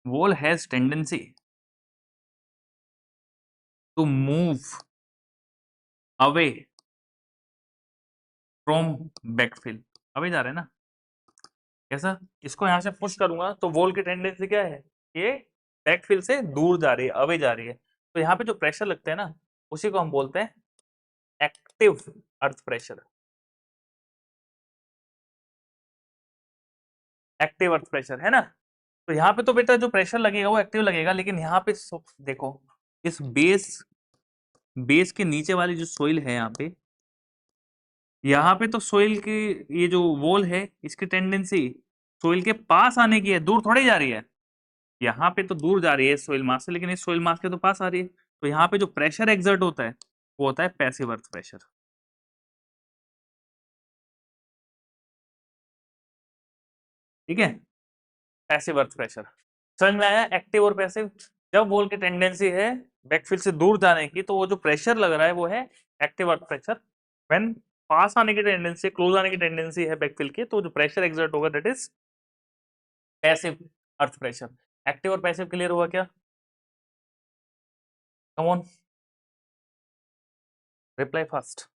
wall has tendency to move away from backfill, away जा रहा है ना, कैसा, इसको यहाँ से पुश करूंगा तो वॉल की टेंडेंसी क्या है, ये बैकफिल से दूर जा रही है, अवे जा रही है। तो यहाँ पे जो प्रेशर लगता है ना, उसी को हम बोलते हैं active earth pressure, active earth pressure, है ना। तो यहाँ पे तो बेटा जो प्रेशर लगेगा वो एक्टिव लगेगा, लेकिन यहाँ पे देखो, इस बेस के नीचे वाली जो सोइल है, यहाँ पे तो सोइल की ये जो वॉल है, इसकी टेंडेंसी सोइल के पास आने की है, दूर थोड़ी जा रही है। यहाँ पे तो दूर जा रही है सोइल मास से, लेकिन इस सोइल मास के तो पास आ रही है। तो यहाँ पे जो प्रेशर एक्सर्ट होता है वो होता है पैसिव अर्थ प्रेशर, ठीक है, पैसिव अर्थ प्रेशर। समझ में आया, एक्टिव और पैसिव। जब वॉल की टेंडेंसी है बैकफिल से दूर जाने की, तो वो जो प्रेशर लग रहा है वो है एक्टिव अर्थ प्रेशर। व्हेन पास आने की टेंडेंसी, क्लोज आने की टेंडेंसी है बैकफिल की, तो जो प्रेशर एक्सर्ट होगा that is passive earth pressure. Active और पैसिव क्लियर हुआ क्या, come on, reply fast.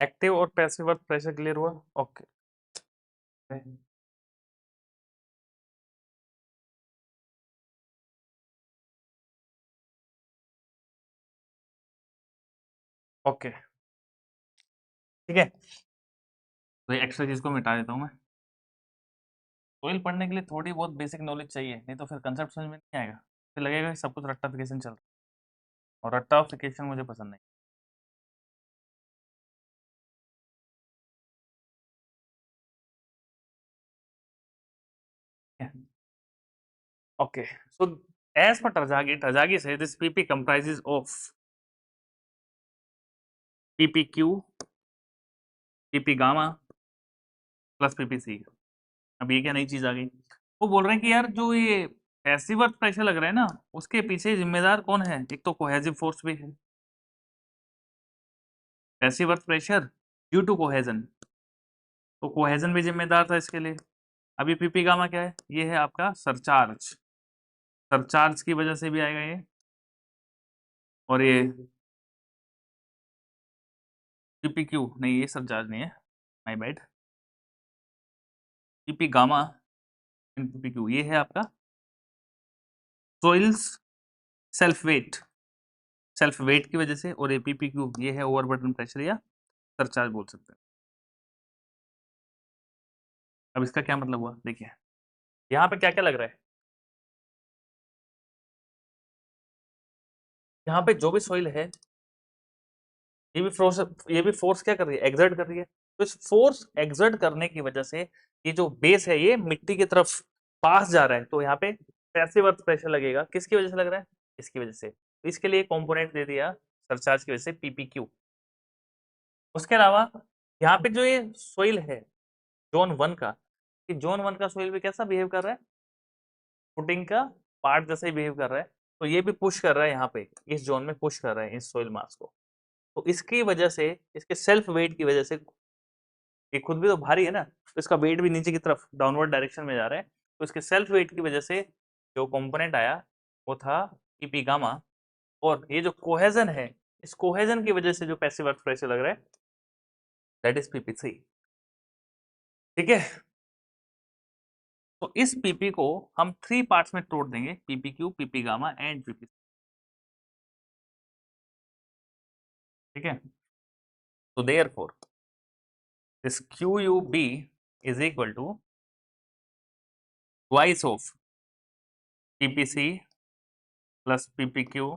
Active और पैसिव अर्थ प्रेशर क्लियर हुआ, ओके। ओके, ठीक है, तो ये एक्स्ट्रा चीज को मिटा देता हूँ मैं। सोइल पढ़ने के लिए थोड़ी बहुत बेसिक नॉलेज चाहिए, नहीं तो फिर कंसेप्ट समझ में नहीं आएगा, फिर लगेगा कि सब कुछ रट्टाफिकेशन चल रहा है, और रट्टाफिकेशन मुझे पसंद नहीं है। Okay, so as per Tarjagi says this PP comprises of PPQ, PP gamma plus PPC। अब ये क्या नई चीज आ गई, वो बोल रहे हैं कि यार जो ये पैसिव अर्थ प्रेशर लग रहा है ना, उसके पीछे जिम्मेदार कौन है, एक तो कोहेसिव फोर्स भी है, passive earth pressure due to cohesion, तो कोहेजन भी जिम्मेदार था इसके लिए। अभी पीपी गामा क्या है, ये है आपका सरचार्ज, सरचार्ज की वजह से भी आएगा ये, और ये पीपीक्यू नहीं, ये सब चार्ज नहीं है, my bad. PP gamma and PPQ ये है आपका soil's self weight, self weight की वजह से, और ये पीपीक्यू ये है ओवरबर्डन प्रेशर या सरचार्ज बोल सकते हैं। अब इसका क्या मतलब हुआ देखिए, यहाँ पे क्या क्या लग रहा है, यहाँ पे जो भी सोइल है ये भी फोर्स क्या कर रही है, एग्जर्ट कर रही है। तो इस फोर्स एग्जर्ट करने की वजह से ये जो बेस है ये मिट्टी की तरफ पास जा रहा है, तो यहाँ पे पैसिव अर्थ प्रेशर लगेगा। किसकी वजह से लग रहा है, इसकी वजह से। तो इसके लिए कंपोनेंट दे दिया सरचार्ज की वजह से पीपीक्यू। उसके अलावा यहाँ पे जो ये सोइल है जोन वन का, कि जोन वन का सोइल भी कैसा बिहेव कर रहा है, फुटिंग का पार्ट जैसे ही बिहेव कर रहा है। तो ये भी पुश कर रहा है यहाँ पे, इस जोन में पुश कर रहा है इस सोइल मास को। तो इसकी वजह से, इसके सेल्फ वेट की वजह से, ये खुद भी तो भारी है ना, तो इसका वेट भी नीचे की तरफ डाउनवर्ड डायरेक्शन में जा रहा है। तो इसके सेल्फ वेट की वजह से जो कंपोनेंट आया वो था पीपी गामा। और ये जो कोहेजन है, इस कोहेजन की वजह से जो पैसिव अर्थ प्रेशर लग रहा है दैट इज पीपी3। ठीक है, तो इस पीपी को हम थ्री पार्ट्स में तोड़ देंगे, पीपीक्यू, पीपी गामा एंड पीपी। ठीक है, तो therefore this QUB is equal to twice of PPC plus PPQ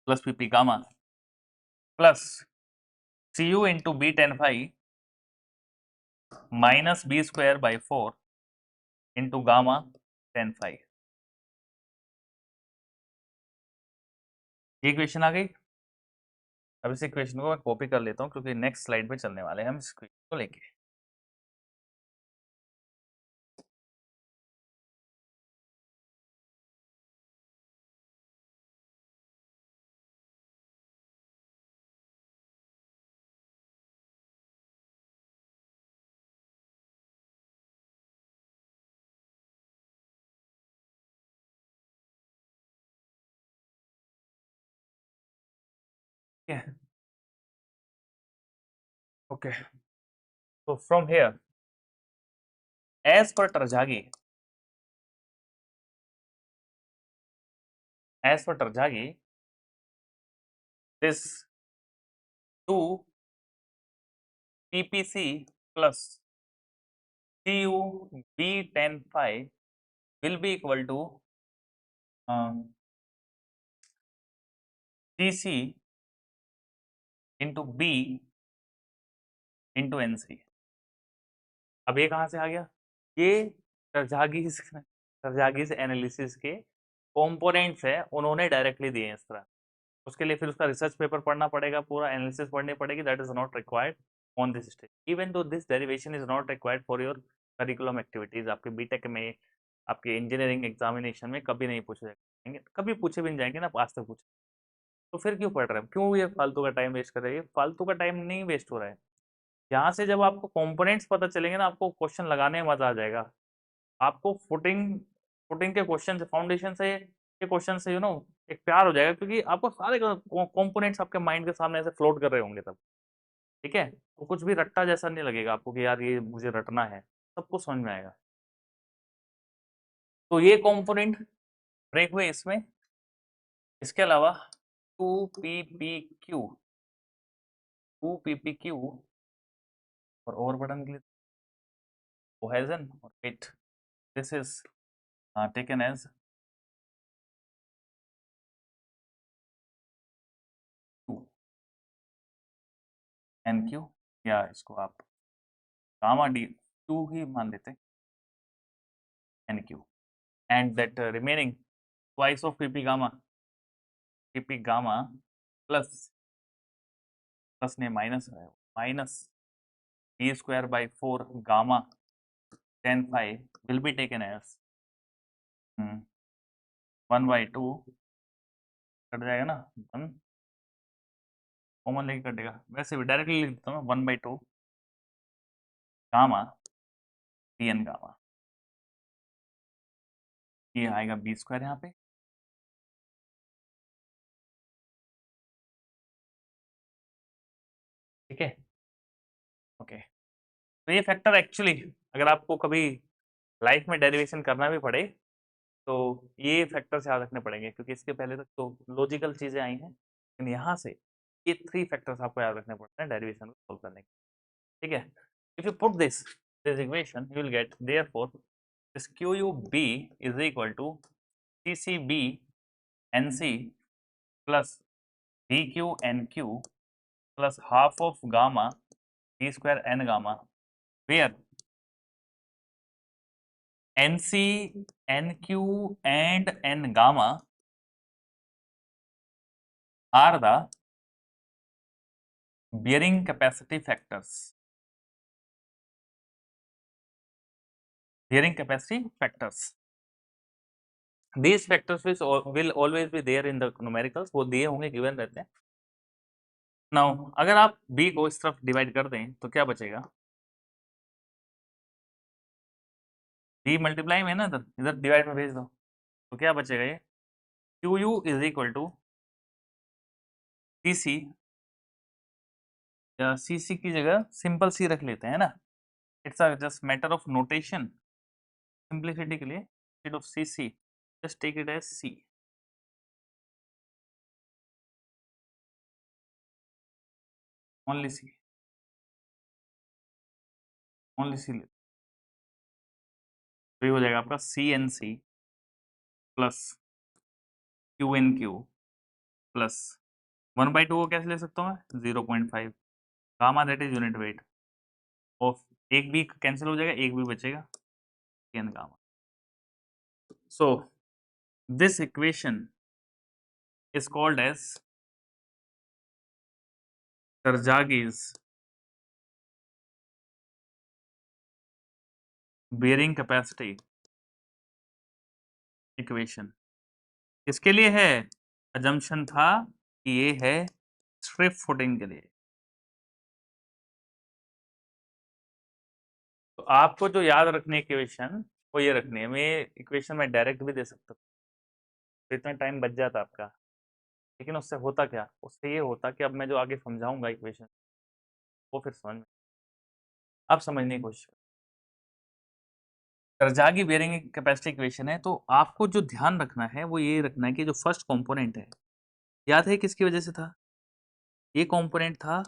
plus PP gamma plus CU into B tan phi minus B square by 4 into gamma tan phi। ये equation आ गई। अब इस equation को मैं copy कर लेता हूँ क्योंकि नेक्स्ट स्लाइड पे चलने वाले हैं हम इस इक्वेशन को लेके। ठीक है, ओके, तो from here as per Terzaghi, as per Terzaghi this 2 PPC plus CU B tan phi will be equal to CC into B into NC। अब ये कहाँ से आ गया, ये टरजागीज एनालिसिस के कंपोनेंट्स है, उन्होंने डायरेक्टली दिए हैं इस तरह। उसके लिए फिर उसका रिसर्च पेपर पढ़ना पड़ेगा, पूरा एनालिसिस पढ़नी पड़ेगी, that is not required on this stage. Even though this derivation is not required for your curriculum activities. आपके बीटेक में, आपके इंजीनियरिंग एग्जामिनेशन में कभी नहीं पूछे जाएंगे, कभी पूछे भी नहीं जाएंगे ना, आज तक पूछे। तो फिर क्यों पढ़ रहे हैं, क्यों ये फालतू का टाइम वेस्ट कर रहे हैं, फालतू का टाइम नहीं वेस्ट हो रहा है। यहाँ से जब आपको कंपोनेंट्स पता चलेंगे ना, आपको क्वेश्चन लगाने में मजा आ जाएगा। आपको फुटिंग फुटिंग के क्वेश्चन से, फाउंडेशन से के क्वेश्चन से एक प्यार हो जाएगा, क्योंकि आपको सारे कंपोनेंट्स आपके माइंड के सामने ऐसे फ्लोट कर रहे होंगे तब। ठीक है, तो कुछ भी रट्टा जैसा नहीं लगेगा आपको कि यार ये मुझे रटना है, सब कुछ समझ में आएगा। तो ये कंपोनेंट ब्रेक हुए इसमें। इसके अलावा 2 PPQ और ओवरबर्डन के लिए कोहेजन और weight, this is taken as NQ, या इसको आप गामा डी 2 ही मान लेते हैं, NQ। And that remaining twice of PP gamma plus, plus ने माइनस है, minus B square by 4 gamma tan phi will be taken as 1/2, cut जाएगा ना, 1 कॉमन लेके कटेगा, वैसे भी डायरेक्टली लिख देता हूँ 1/2 गामा TN गामा। ये आएगा B स्क्वायर यहाँ पे, ठीक है, ओके। तो ये फैक्टर एक्चुअली अगर आपको कभी लाइफ में डेरिवेशन करना भी पड़े तो ये फैक्टर्स याद रखने पड़ेंगे, क्योंकि इसके पहले तक तो लॉजिकल चीजें आई हैं, लेकिन यहाँ से ये 3 फैक्टर्स आपको याद रखने पड़ते हैं डेरिवेशन को सॉल्व करने के, ठीक है। If you put this equation you will get therefore this Q U B is equal to C C B N C plus D Q N Q plus half of gamma D square N gamma, where NC, NQ and N gamma are the bearing capacity factors. Bearing capacity factors. These factors will always be there in the numericals. वो दिए होंगे, given रहते हैं. Now, अगर आप B को इस तरफ डिवाइड कर दें तो क्या बचेगा? B मल्टीप्लाई में है ना, इधर डिवाइड में भेज दो तो क्या बचेगा? ये QU is equal to CC, या CC की जगह सिंपल C रख लेते हैं ना. It's a just matter of notation, simplicity के लिए instead of CC just take it as C. Only C, only C. तो ये हो जाएगा आपका CNC प्लस QNQ प्लस 1/2 को कैसे ले सकता हूँ मैं? 0.5 gamma, that is unit weight of, एक भी कैंसिल हो जाएगा, एक भी बचेगा, n gamma. So this equation is called as Terzaghi's bearing capacity equation. किसके लिए है? assumption था कि ये है स्ट्रिप फुटिंग के लिए. तो आपको जो याद रखनी इक्वेशन वो ये रखनी है. मैं इक्वेशन में डायरेक्ट भी दे सकता हूँ तो इतना टाइम बच जाता आपका, लेकिन उससे होता क्या? उससे ये होता कि अब मैं जो आगे समझाऊंगा इक्वेशन वो फिर समझ में, आप समझने की कोशिश करें. तरजागी बेयरिंग कैपेसिटी इक्वेशन है, तो आपको जो ध्यान रखना है वो ये रखना है कि जो फर्स्ट कंपोनेंट है, याद है किसकी वजह से था? ये कंपोनेंट था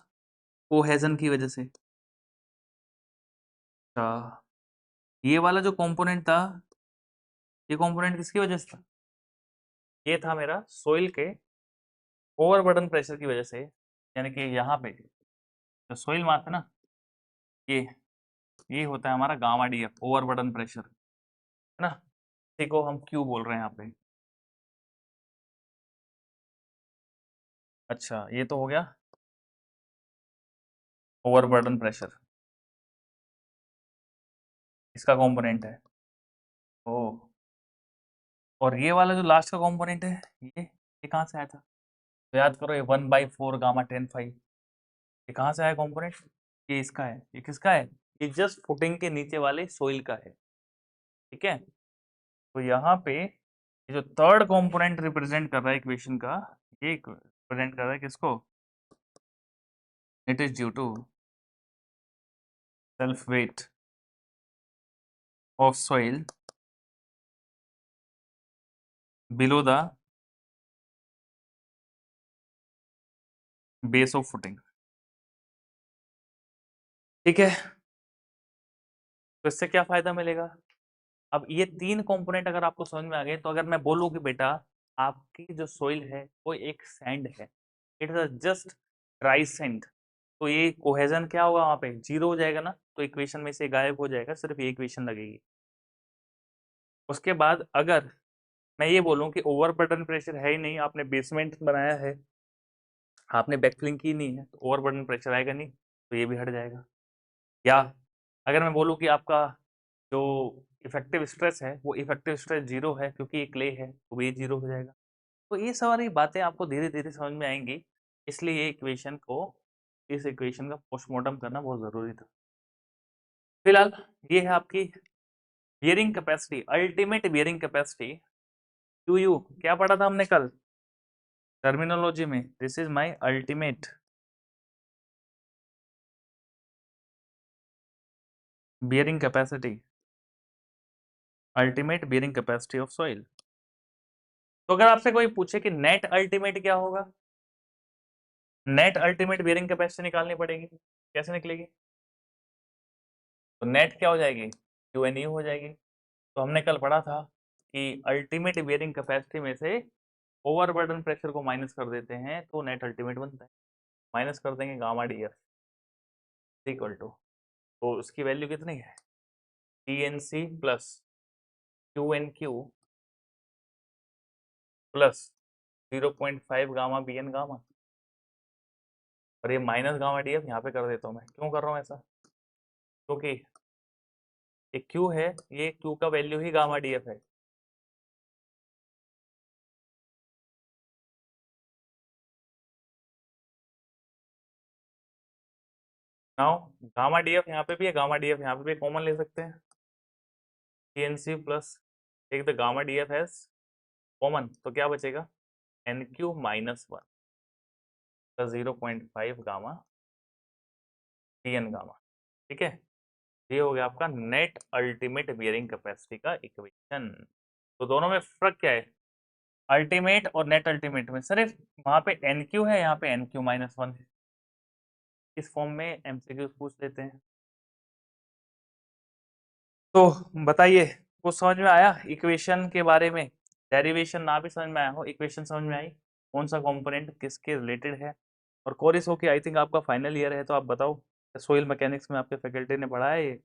कोहेजन की वजह से. अच्छा, ये वाला जो कंपोनेंट था, ये कंपोनेंट किसकी वजह से था? ये था मेरा सोइल के ओवरबर्डन प्रेशर की वजह से. यानी कि यहाँ पे जो सोइल मास है ना, ये ये होता है हमारा गामा डीएफ, ओवरबर्डन प्रेशर, है ना. इसी को हम क्यू बोल रहे हैं यहाँ पे. अच्छा, ये तो हो गया ओवरबर्डन प्रेशर, इसका कंपोनेंट है. ओ, और ये वाला जो लास्ट का कंपोनेंट है, ये कहाँ से आया था? तो याद करो, ये 1/4 गामा 10 फाइव, ये कहाँ से आया कंपोनेंट? ये इसका है. ये किसका है? ये जस्ट फुटिंग के नीचे वाले सोइल का है, ठीक है. तो यहाँ पे ये जो थर्ड कंपोनेंट रिप्रेजेंट कर रहा है इक्वेशन का, ये रिप्रेजेंट कर रहा है किसको? It is due to self weight of soil below the base of footing, ठीक है. तो इससे क्या फायदा मिलेगा? अब ये 3 कंपोनेंट अगर आपको समझ में आ गए, तो अगर मैं बोलूँ कि बेटा आपकी जो सोइल है वो एक सैंड है, it is just dry sand, तो ये कोहेजन क्या होगा? वहाँ पे 0 हो जाएगा ना, तो इक्वेशन में से गायब हो जाएगा, सिर्फ ये इक्वेशन लगेगी. उसके बाद अगर मैं ये बोलूँ कि ओवरबर्डन प्रेशर है ही नहीं, आपने बेसमेंट बनाया है, आपने बैकफिलिंग की नहीं है, तो ओवरबर्डन प्रेशर आएगा नहीं, तो ये भी हट जाएगा. या अगर मैं बोलूँ कि आपका जो इफेक्टिव स्ट्रेस है वो इफेक्टिव स्ट्रेस 0 है क्योंकि ये क्ले है, तो ये 0 हो जाएगा. तो ये सारी बातें आपको धीरे धीरे समझ में आएंगी, इसलिए ये इक्वेशन को, इस इक्वेशन का पोस्टमार्टम करना बहुत ज़रूरी था. फिलहाल ये है आपकी bearing capacity, ultimate bearing capacity Q U. क्या पढ़ा था हमने कल टर्मिनोलॉजी में? This is my ultimate bearing capacity, ultimate bearing capacity of soil. तो अगर आपसे कोई पूछे कि नेट अल्टीमेट क्या होगा, नेट अल्टीमेट बियरिंग कैपेसिटी निकालनी पड़ेगी, कैसे निकलेगी? तो नेट क्या हो जाएगी, क्यू एन यू हो जाएगी। तो हमने कल पढ़ा था कि अल्टीमेट बियरिंग कैपेसिटी में से ओवरबर्डन प्रेशर को माइनस कर देते हैं तो नेट अल्टीमेट बनता है। माइनस कर देंगे gamma D F equal to, तो उसकी वैल्यू कितनी है, T N C plus Q N Q plus 0.5 gamma B N gamma. और ये माइनस गामा डी एफ यहाँ पे कर देता हूँ मैं, क्यों कर रहा हूँ ऐसा, क्योंकि ये क्यू है, ये क्यू का वैल्यू ही गामा डी एफ है। नाउ गामा डी एफ यहाँ पे भी है, गामा डी एफ यहाँ पे भी कॉमन ले सकते हैं, T N C plus take the gamma D F as common, तो क्या बचेगा, N Q minus one plus 0.5 gamma T N gamma. ठीक है, ये हो गया आपका नेट अल्टीमेट बियरिंग कैपेसिटी का इक्वेशन। तो दोनों में फर्क क्या है, अल्टीमेट और नेट अल्टीमेट में सिर्फ वहां पे एन क्यू है, यहाँ पे एन क्यू माइनस वन है। इस फॉर्म में एमसीक्यू पूछ लेते हैं। तो बताइए, कुछ समझ में आया इक्वेशन के बारे में, डेरिवेशन ना भी समझ में आया हो, इक्वेशन समझ में आई, कौन सा कंपोनेंट किसके रिलेटेड है। और कोरिस हो के आई थिंक आपका फाइनल ईयर है, तो आप बताओ सोइल मैकेनिक्स में आपके फैकल्टी ने पढ़ा है ये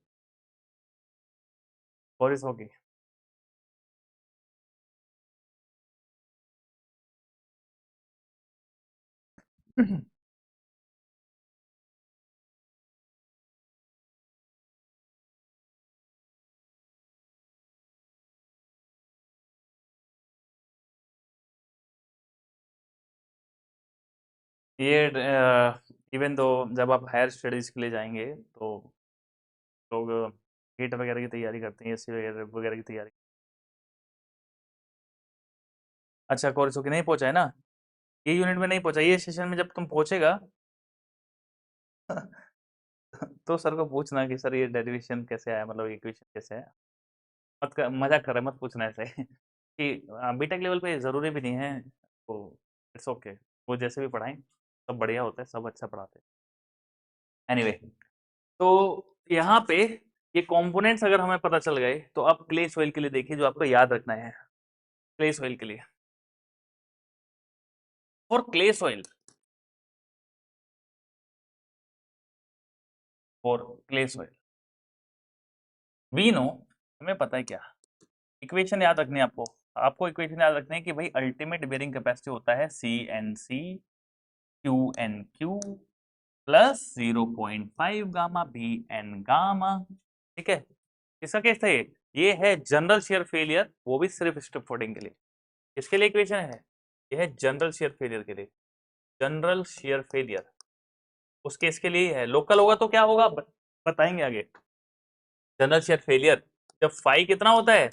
कोरिस हो की? ये इवन दो जब आप हायर स्टडीज के लिए जाएंगे तो लोग गेट वगैरह की तैयारी करते हैं, एससी वगैरह वगैरह की तैयारी। अच्छा, कोर्स होके नहीं पहुंचा है ना, ये यूनिट में नहीं पहुंचा, ये सेशन में जब तुम पहुंचेगा तो सर को पूछना कि सर ये डेरिवेशन कैसे आया, मतलब इक्वेशन कैसे आया। मजाक कर रहे हैं, मत पूछना ऐसे कि बीटेक लेवल पे जरूरी भी नहीं है, तो इट्स ओके, वो जैसे भी पढ़ाएं सब बढ़िया होता है, सब अच्छा पढ़ाते हैं। एनीवे, तो यहाँ पे ये कंपोनेंट्स अगर हमें पता चल गए तो अब क्ले सॉइल के लिए देखिए जो आपको याद रखना है। क्ले सॉइल के लिए, for clay soil, for clay soil we know, हमें पता है क्या, इक्वेशन याद रखनी है आपको। आपको इक्वेशन याद रखनी है कि भाई अल्टीमेट बेयरिंग कैपेसिटी होता है C N C Q N Q plus 0.5 gamma B N gamma. ठीक है, इसका केस था ये है जनरल शेयर फेलियर, वो भी सिर्फ स्ट्रिप फोल्डिंग के लिए। इसके लिए इक्वेशन है, ये है जनरल शेयर फेलियर के लिए, जनरल शेयर फेलियर उस केस के लिए है। लोकल होगा तो क्या होगा बताएंगे आगे। जनरल शेयर फेलियर जब फाई कितना होता है,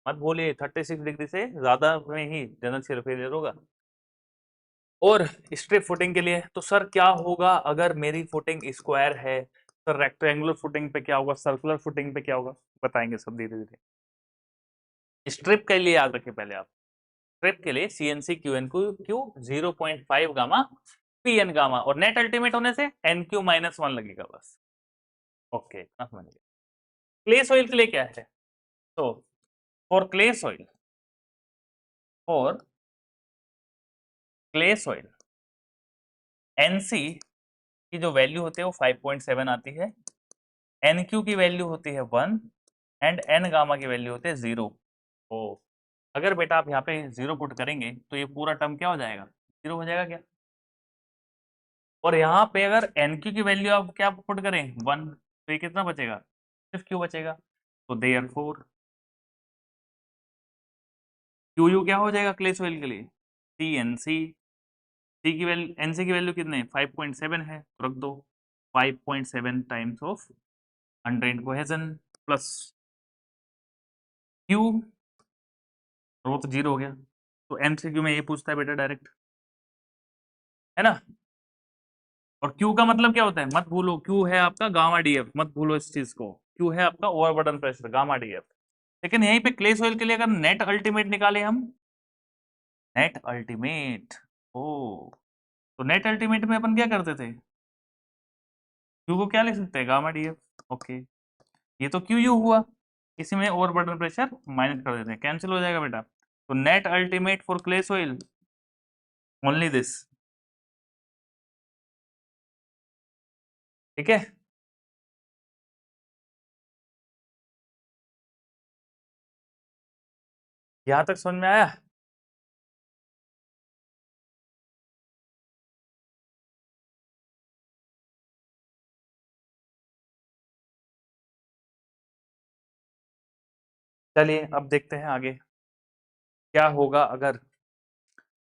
मत भूलिए 36 डिग्री से ज्यादा में ही जनरल शेयर फेलियर होगा। और स्ट्रिप फुटिंग के लिए तो सर क्या होगा अगर मेरी फुटिंग स्क्वायर है, सर रेक्टेंगुलर फुटिंग पे क्या होगा, सर्कुलर फुटिंग पे क्या होगा, बताएंगे सब धीरे धीरे। स्ट्रिप के लिए याद रखिए पहले आप, स्ट्रिप के लिए C N C Q N Q 0.5 gamma P N gamma, और नेट अल्टीमेट होने से एन क्यू माइनस वन लगेगा बस। ओके, इतना समझ गए। क्ले सॉइल के लिए क्या है, तो for clay soil, for clay soil NC की जो वैल्यू होती है वो 5.7 आती है, एन क्यू की वैल्यू होती है 1 एंड एन गामा की वैल्यू होती है 0। तो अगर बेटा आप यहाँ पे 0 पुट करेंगे तो ये पूरा टर्म क्या हो जाएगा, 0 हो जाएगा क्या। और यहाँ पे अगर एन क्यू की वैल्यू आप क्या पुट करें 1, तो ये कितना बचेगा, सिर्फ क्यू बचेगा। तो देयरफॉर क्यू यू क्या हो जाएगा क्ले सॉइल के लिए, सी एन सी, सी की वैल्यू एन सी की वैल्यू कितने 5.7 है, तो रख दो 5.7 times of 100 cohesion plus Q, वो तो 0 हो गया। तो एमसीक्यू में ये पूछता है बेटा डायरेक्ट, है ना। और क्यू का मतलब क्या होता है, मत भूलो, क्यू है आपका गामा डीएफ, मत भूलो इस चीज को। क्यू है आपका ओवरबर्डन प्रेशर गामा डीएफ। लेकिन यहीं पे क्ले सोइल के लिए अगर नेट अल्टीमेट निकाले हम, नेट अल्टीमेट, ओ, तो नेट अल्टीमेट में अपन क्या करते थे, क्यू को क्या लिख सकते हैं, गामा डीएफ। ओके, ये तो क्यू यू हुआ, इसी में ओवरबर्डन प्रेशर माइनस कर देते हैं, कैंसिल हो जाएगा बेटा। तो net ultimate for clay soil only this, ठीक है। यहां तक समझ में आया? चलिए अब देखते हैं आगे क्या होगा अगर,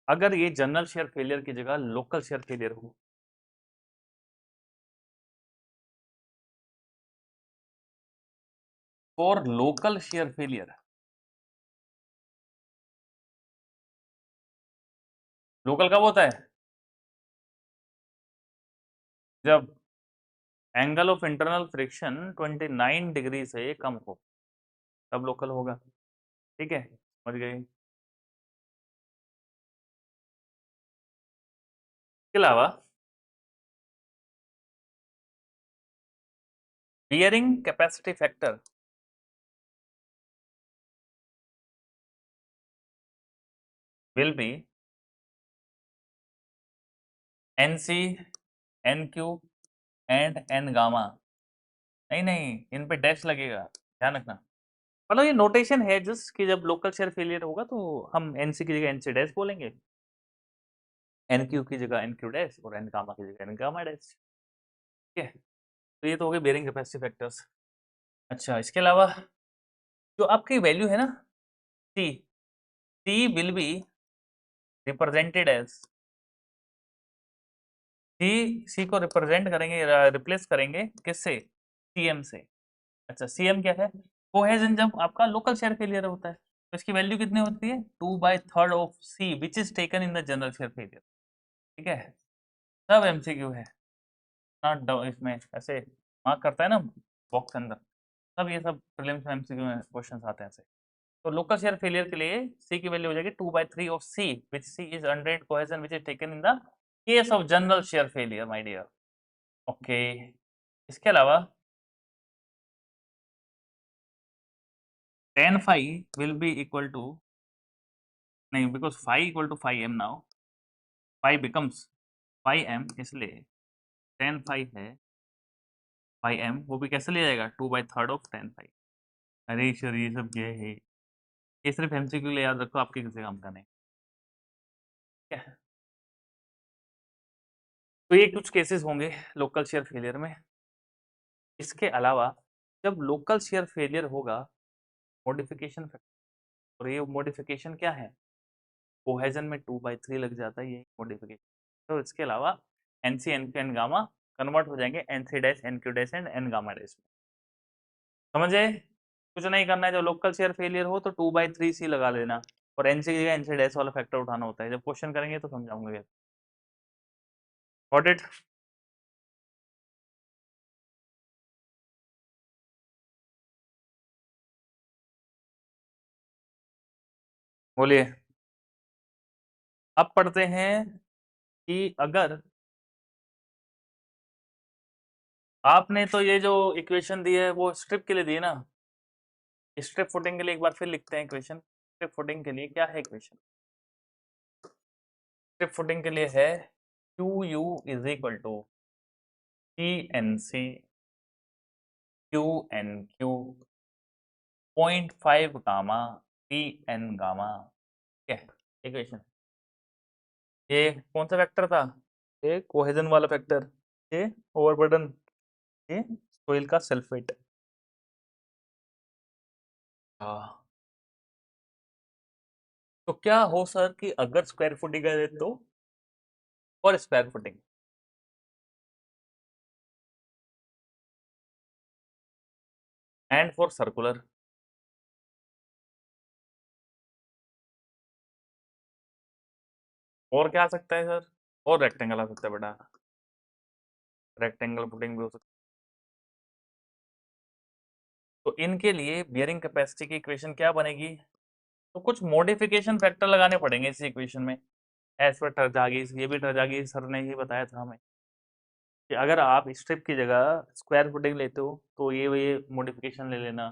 अगर ये जनरल शेयर फेलियर की जगह लोकल शेयर फेलियर हो। For local shear failure, local कब होता है, जब angle of internal friction 29 degree से कम हो, तब लोकल होगा, ठीक है, समझ गए। इसके अलावा bearing capacity factor will be N C, N Q and N gamma. नहीं नहीं, इन पे डैश लगेगा, ध्यान रखना। मतलब ये नोटेशन है जस्ट कि जब लोकल शेयर फेलियर होगा तो हम एनसी की जगह एनसी डैश बोलेंगे, एनक्यू की जगह एनक्यू डैश और एन गामा की जगह एन गामा डैश, ठीक है। तो ये तो हो गए बेयरिंग कैपेसिटी फैक्टर्स। अच्छा, इसके अलावा जो आपकी वैल्यू है ना, सी, सी विल बी रिप्रेजेंटेड एज, सी को रिप्रेजेंट करेंगे, रिप्लेस करेंगे किससे, सीएम से। अच्छा, सीएम क्या है, कोहेजन जब आपका लोकल शेयर फेलियर होता है तो इसकी वैल्यू कितनी होती है, 2/3 of C which is taken in the general shear failure, ठीक है। सब एमसीक्यू है, नॉट इसमें ऐसे मार्क करता है ना बॉक्स के अंदर, सब ये सब प्रीलिम्स में एमसीक्यू में क्वेश्चंस आते हैं ऐसे। तो लोकल शेयर फेलियर के लिए सी की वैल्यू हो जाएगी 2/3 of C which C is under cohesion which is taken in the case of general shear failure my dear. Okay, इसके अलावा tan phi will be equal to, नहीं, because phi equal to phi M now, phi becomes phi m, इसलिए tan phi है phi m, वो भी कैसे लिया जाएगा, 2/3 ऑफ tan phi। अरे सर ये सब क्या है, ये सिर्फ एमसीक्यू के लिए याद रखो, आपके किसी काम का नहीं, ठीक है। तो ये कुछ केसेस होंगे लोकल शेयर फेलियर में। इसके अलावा जब लोकल शेयर फेलियर होगा, मॉडिफिकेशन फैक्टर, और ये मॉडिफिकेशन क्या है, कोहेजन में 2/3 लग जाता है, ये मॉडिफिकेशन। तो इसके अलावा NC, NQ, N gamma convert हो जाएंगे एन3 dash, NQ dash and N gamma dash में, समझे। कुछ नहीं करना है, जब लोकल शेयर फेलियर हो तो 2/3 सी लगा लेना, और एनसी की जगह एनसी डैश वाला फैक्टर उठाना होता है, जब क्वेश्चन करेंगे तो समझाऊंगा। Got it? बोलिए। अब पढ़ते हैं कि अगर आपने तो ये जो इक्वेशन दी है वो स्ट्रिप के लिए दी है ना, स्ट्रिप फुटिंग के लिए एक बार फिर लिखते हैं इक्वेशन। स्ट्रिप फुटिंग के लिए क्या है इक्वेशन, स्ट्रिप फुटिंग के लिए है Q U is equal to C N C Q N Q 0.5 gamma T N gamma, क्या इक्वेशन। ये कौन सा फैक्टर था, ये कोहेजन वाला फैक्टर, ये ओवरबर्डन, ये सोइल का सेल्फ वेट। हाँ, तो क्या हो सर कि अगर स्क्वायर फुटिंग है तो, और square footing, and for circular, और क्या आ सकता है सर, और रेक्टेंगल आ सकता है बेटा, रेक्टेंगल फुटिंग भी हो सकता तो इनके लिए बियरिंग कैपेसिटी की इक्वेशन क्या बनेगी? तो कुछ मॉडिफिकेशन फैक्टर लगाने पड़ेंगे इस इक्वेशन में, एज पर टर्जागीज। ये भी टर्जागीज सर ने ही बताया था हमें कि अगर आप स्ट्रिप की जगह स्क्वायर फुटिंग लेते हो तो ये मॉडिफिकेशन ले लेना,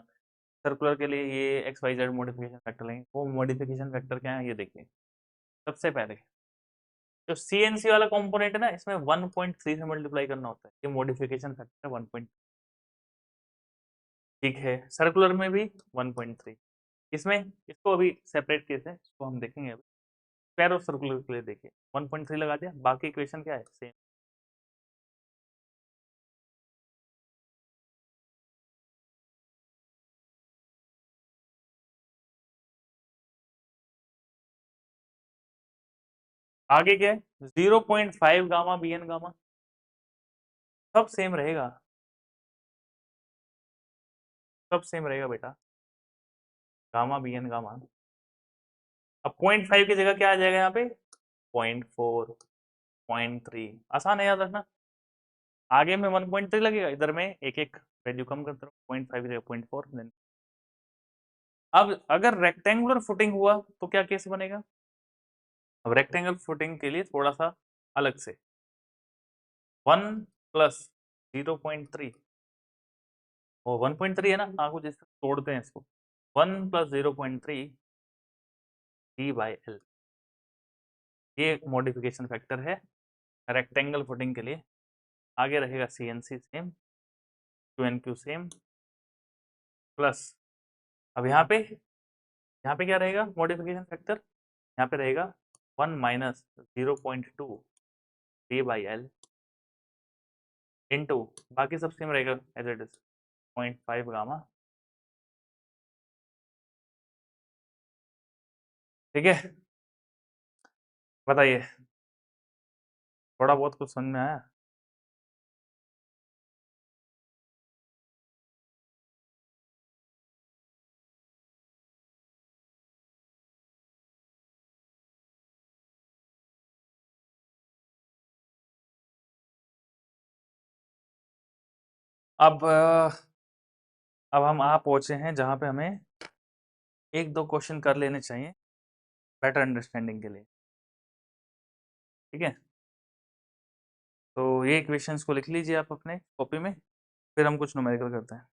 सर्कुलर के लिए ये X Y Z modification factor लेंगे। वो मॉडिफिकेशन फैक्टर क्या है ये देखिए। सबसे पहले जो सी एन सी वाला कंपोनेंट है ना, इसमें 1.3 से मल्टीप्लाई करना होता है, ये मॉडिफिकेशन फैक्टर है 1. ठीक है, सर्कुलर में भी 1.3। इसमें इसको अभी सेपरेट केस है, इसको हम देखेंगे अभी। स्क्वायर और सर्कुलर के लिए देखिए 1.3 लगा दिया, बाकी इक्वेशन क्या है सेम। आगे क्या है 0.5 गामा बी एन गामा, सब सेम रहेगा, सब सेम रहेगा बेटा, गामा बी एन गामा। अब 0.5 की जगह क्या आ जाएगा यहाँ पे, 0.4, 0.3, आसान है याद रखना। आगे में 1.3 लगेगा, इधर में एक एक वैल्यू कम करते रहो, 0.5 की जगह 0.4 देन। अब अगर रेक्टेंगुलर फुटिंग हुआ तो क्या केस बनेगा? अब रेक्टेंगल फुटिंग के लिए थोड़ा सा अलग से 1 प्लस 0.3, वो 1.3 है ना, आंखों जिससे तोड़ते हैं इसको, 1 प्लस 0.3 डी बाई एल, ये एक मॉडिफिकेशन फैक्टर है रेक्टेंगल फुटिंग के लिए। आगे रहेगा C N C same, Q N Q same, plus अब यहाँ पे क्या रहेगा मॉडिफिकेशन फैक्टर, यहाँ पे रहेगा 1 minus 0.2 D by L into, बाकी सब सेम रहेगा एज इट इज 0.5 गामा। ठीक है, बताइए थोड़ा बहुत कुछ समझ में आया? अब हम आ पहुंचे हैं जहाँ पे हमें एक दो क्वेश्चन कर लेने चाहिए बेटर अंडरस्टैंडिंग के लिए। ठीक है, तो ये क्वेश्चंस को लिख लीजिए आप अपने कॉपी में, फिर हम कुछ न्यूमेरिकल करते हैं।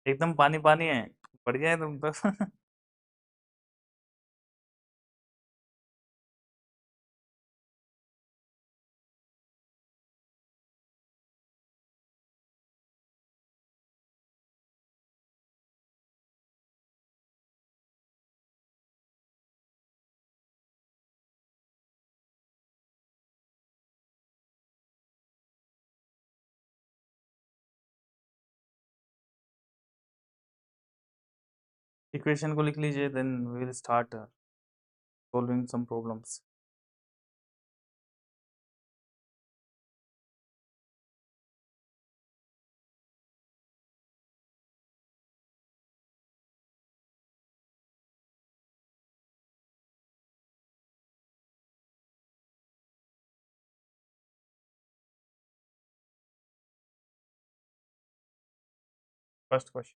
एकदम पानी पानी है, बढ़िया है तुम तो। इक्वेशन को लिख लीजिए, then we will start solving some problems. First question,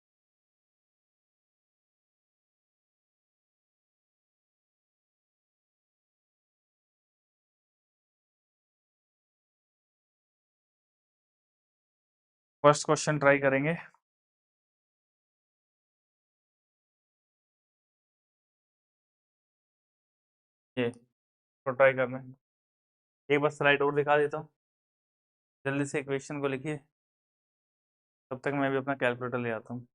first question try करेंगे। ये तो ट्राई करना है, एक बार स्लाइड और दिखा देता हूँ, जल्दी से इक्वेशन को लिखिए, तब तक मैं भी अपना कैलकुलेटर ले आता हूँ।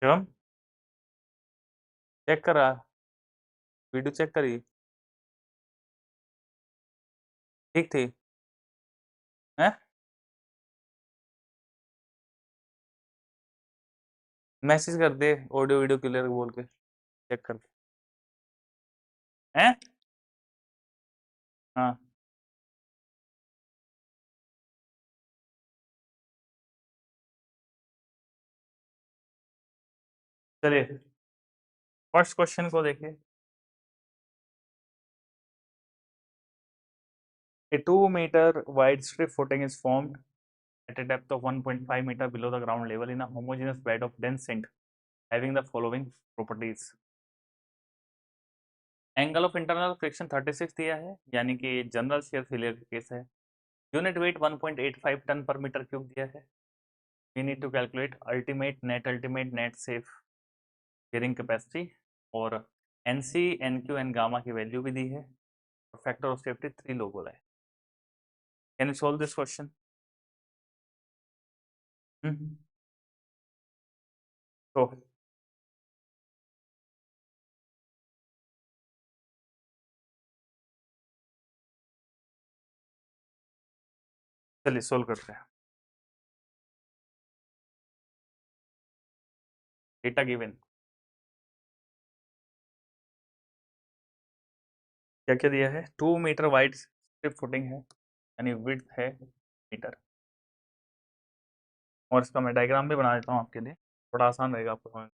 शिवम चेक करा, वीडियो चेक करी, ठीक थी है? मैसेज कर दे ऑडियो वीडियो क्लियर बोल के चेक कर हैं। हाँ चलिए फर्स्ट क्वेश्चन को देखिए। A 2 meter wide strip footing is formed at a depth of 1.5 meter below the ground level in a homogeneous bed of dense sand having the following properties. Angle of internal friction 36 दिया है, यानी कि general shear failure case है। Unit weight 1.85 ton per metre cube दिया है। We need to calculate ultimate net safe bearing capacity, और N C NQ N gamma की value भी दी है, और फैक्टर ऑफ सेफ्टी 3 लोग बोला है। Can you solve this question? तो चलिए सोल्व करते हैं। डेटा गिवन क्या क्या दिया है? 2 मीटर वाइड स्ट्रिप फुटिंग है, यानी विड्थ है मीटर, और इसका मैं डायग्राम भी बना देता हूँ आपके लिए, थोड़ा आसान रहेगा आपको समझ।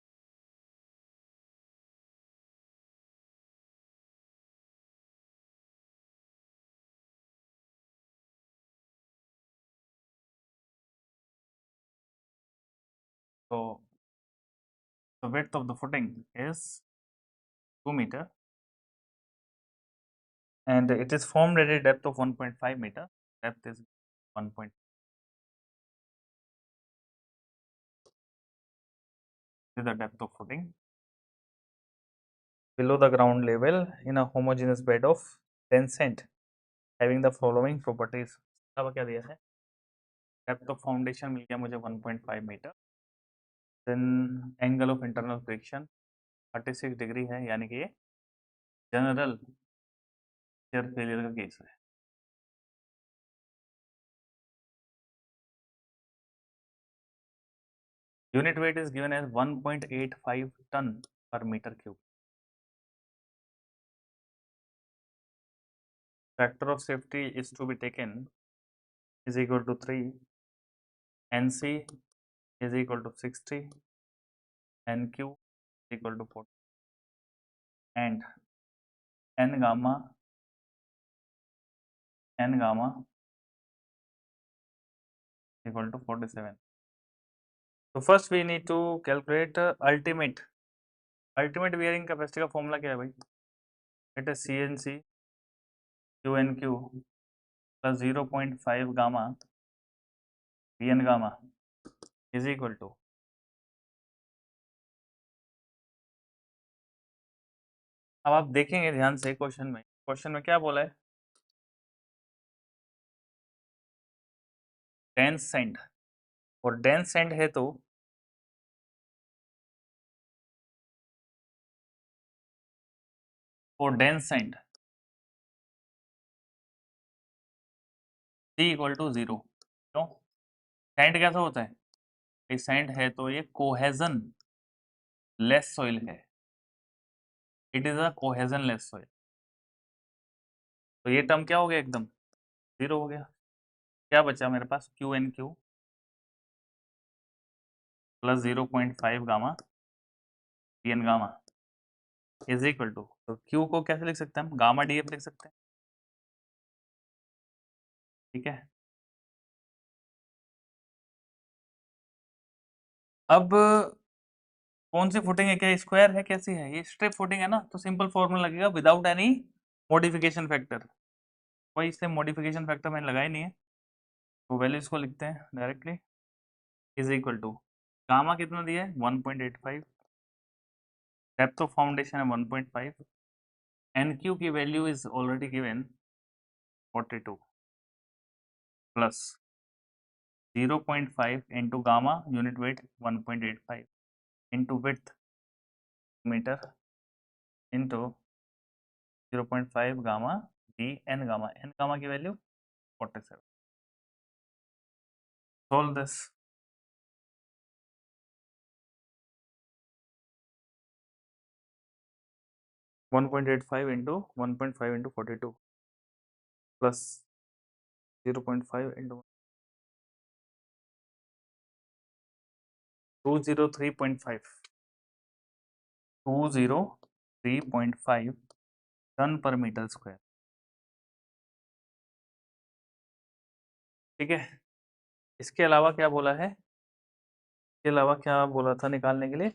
तो the width of the footing is 2 meter and it is formed at a depth of 1.5 meter. Depth is 1. This is the depth of footing below the ground level in a homogeneous bed of dense sand having the following properties. अब क्या दिया है? Depth of foundation मिल गया मुझे 1.5 metre, then angle of internal friction 36 degree है, यानी कि ये जनरल शेयर फेलियर का केस है। Unit weight is given as 1.85 ton per meter cube. Factor of safety is to be taken is equal to 3, NC is equal to 60, NQ is equal to 40, and N gamma equal to 47. So first we need to calculate ultimate bearing capacity का formula क्या है भाई? It is CNC QNQ plus 0.5 gamma VN gamma is equal to, अब आप देखेंगे ध्यान से question में क्या बोला है? डेंस सैंड, और डेंस सैंड है तो for dense sand C equal to 0। क्यों? सैंड कैसा होता है? एक सैंड है तो ये कोहेजन लेस सॉइल है, it is a cohesion less soil, तो ये टर्म क्या हो गया? एकदम 0 हो गया। क्या बचा मेरे पास? Q N Q plus 0.5 gamma D N gamma is equal to, तो क्यू को कैसे लिख सकते हैं हम? गामा डी एफ लिख सकते हैं, ठीक है। अब कौन सी फुटिंग है? क्या स्क्वायर है? कैसी है ये? स्ट्रिप फुटिंग है ना, तो सिंपल फॉर्मूला लगेगा विदाउट एनी मॉडिफिकेशन फैक्टर। कोई इससे मॉडिफिकेशन फैक्टर मैंने लगाया नहीं है, तो वैल्यूज को लिखते हैं directly. Is equal to gamma कितना दिया है? 1.85, डेप्थ ऑफ फाउंडेशन है 1.5, एन क्यू की value is already given 42 plus 0.5 into gamma unit weight 1.85, into width meter into 0.5 gamma d n gamma की value 47. Solve this. One point 1.85 into 1.5 into 42 plus 0.5 into 203.5 203.5 ton per metre square. ठीक है. इसके अलावा क्या बोला है, इसके अलावा क्या बोला था निकालने के लिए?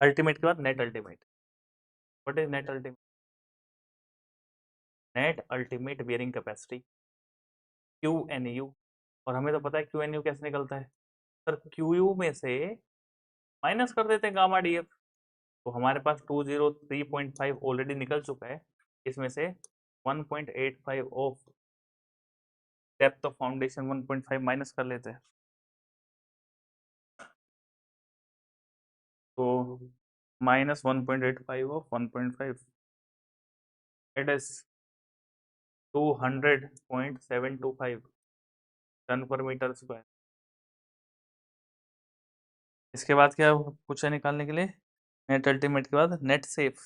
अल्टीमेट के बाद net ultimate. What is net ultimate? Net ultimate bearing capacity Q N U. और हमें तो पता है क्यू एन यू कैसे निकलता है सर, क्यू यू में से माइनस कर देते हैं गामा डी एफ. तो हमारे पास 203.5 ऑलरेडी निकल चुका है. इसमें से 1.85 of depth of foundation 1.5 minus कर लेते हैं. तो minus 1.85 of 1.5 it is 200.725 ton per metre square. इसके बाद क्या पूछा निकालने के लिए? नेट अल्टीमेट के बाद नेट सेफ.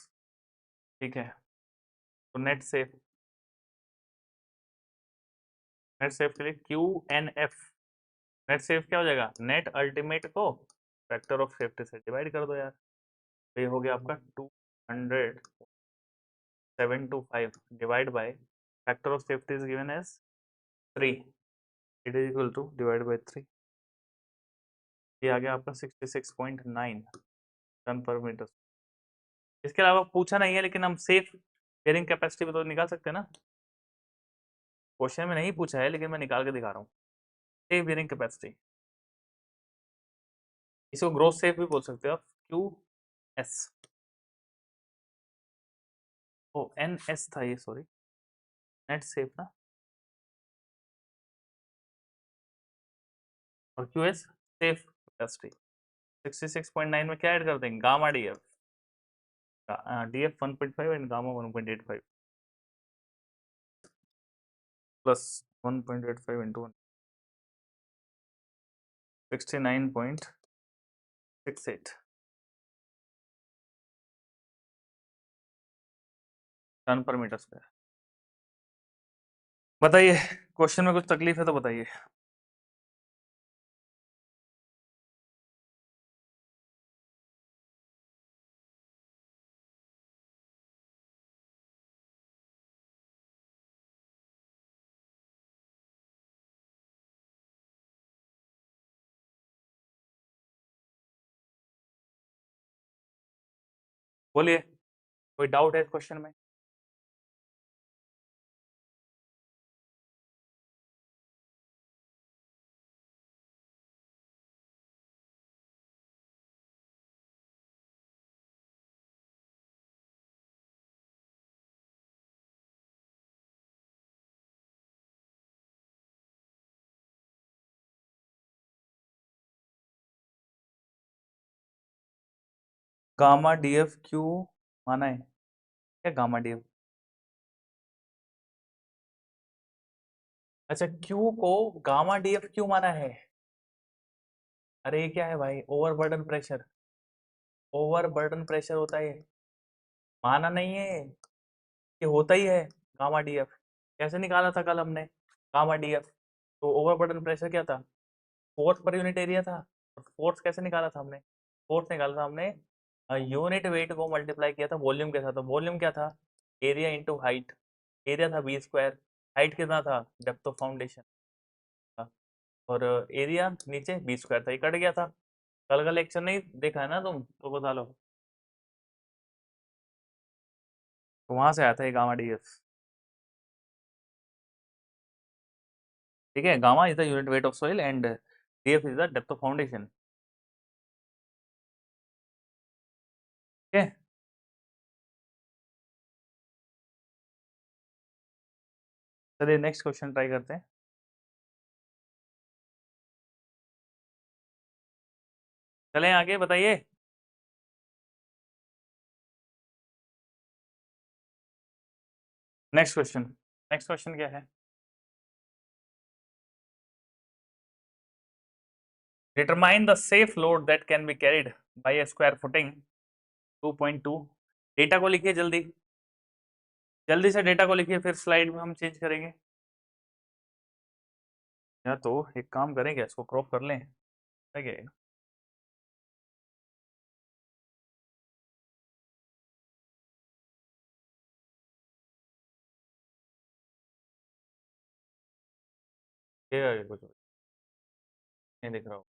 ठीक है. तो नेट सेफ के लिए Q N F. Net safe क्या हो जाएगा? नेट अल्टीमेट को फैक्टर ऑफ सेफ्टी से डिवाइड कर दो यार. तो ये हो गया आपका 200.725 divide by factor of safety is given as 3. It is equal to divide by 3. ये आ गया आपका 66.9 टन पर मीटर. इसके अलावा पूछा नहीं है, लेकिन हम सेफ बेयरिंग कैपेसिटी तो निकाल सकते हैं ना. क्वेश्चन में नहीं पूछा है, लेकिन मैं निकाल के दिखा रहा हूँ. सेफ बेयरिंग कैपेसिटी, इसको ग्रोथ सेफ भी बोल सकते हो आप. Q S, O N S था ये, सॉरी. नेट सेफ ना, और क्यू एस सेफ कैपेसिटी. 66.9 में क्या ऐड कर देंगे? Gamma D F. D F 1.5 and gamma 1.85 plus 1.85 into 69.68 ton per metre square. बताइए, क्वेश्चन में कुछ तकलीफ है तो बताइए. बोलिए, कोई डाउट है इस क्वेश्चन में? गामा डी एफ क्यू माना है क्या? गामा डी एफ, अच्छा क्यू को गामा डी एफ क्यू माना है. अरे ये क्या है भाई? Overburden pressure. ओवरबर्डन प्रेशर होता है ये, माना नहीं है. ये होता ही है गामा डी एफ. कैसे निकाला था कल हमने गामा डी एफ? तो ओवरबर्डन प्रेशर क्या था? फोर्स पर यूनिट एरिया था. और फोर्स कैसे निकाला था हमने? फोर्स निकाला था हमने यूनिट वेट को मल्टीप्लाई किया था वॉल्यूम के साथ. तो वॉल्यूम क्या था? Area into height. एरिया था बी स्क्वायर. हाइट कितना था? Depth of foundation. और एरिया नीचे बी स्क्वायर था. ये कट गया था. कल का लेक्चर नहीं देखा है ना तुम? तो बता लो. तो वहां से आया था ये गामा डी एफ. ठीक है. Gamma is the unit weight of soil and D F is the depth of foundation. ठीक है. चलिए नेक्स्ट क्वेश्चन ट्राई करते हैं. चलें आगे, बताइए। Next question. नेक्स्ट क्वेश्चन क्या है? Determine the safe load that can be carried by A square footing 2.2। Data को लिखिए जल्दी, जल्दी से डेटा को लिखिए, फिर स्लाइड में हम चेंज करेंगे। या तो एक काम करेंगे, इसको क्रॉप कर लें, ठीक है? ये कुछ नहीं दिख रहा हो,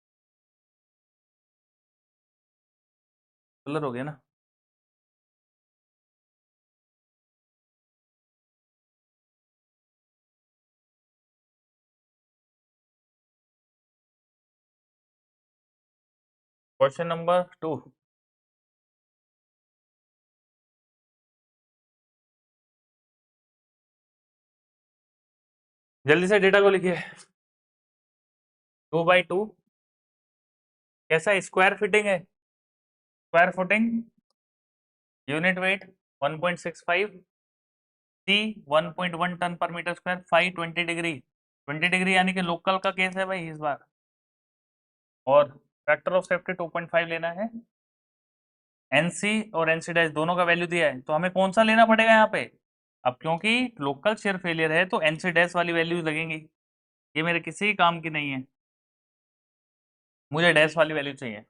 कलर हो गया ना। Question number 2। जल्दी से डेटा को लिखिए। 2/2 कैसा है? स्क्वायर फिटिंग है, square footing, unit weight 1.65, C 1.1 ton per metre square, phi 20 degree. 20 degree यानी कि लोकल का केस है भाई इस बार। और फैक्टर ऑफ सेफ्टी 2.5 लेना है। एनसी और एनसी डैश दोनों का वैल्यू दिया है, तो हमें कौन सा लेना पड़ेगा यहाँ पे? अब क्योंकि लोकल शेयर फेलियर है तो एनसी डैश वाली वैल्यूज लगेंगी, ये मेरे किसी काम की नहीं है, मुझे डैश वाली वैल्यू चाहिए।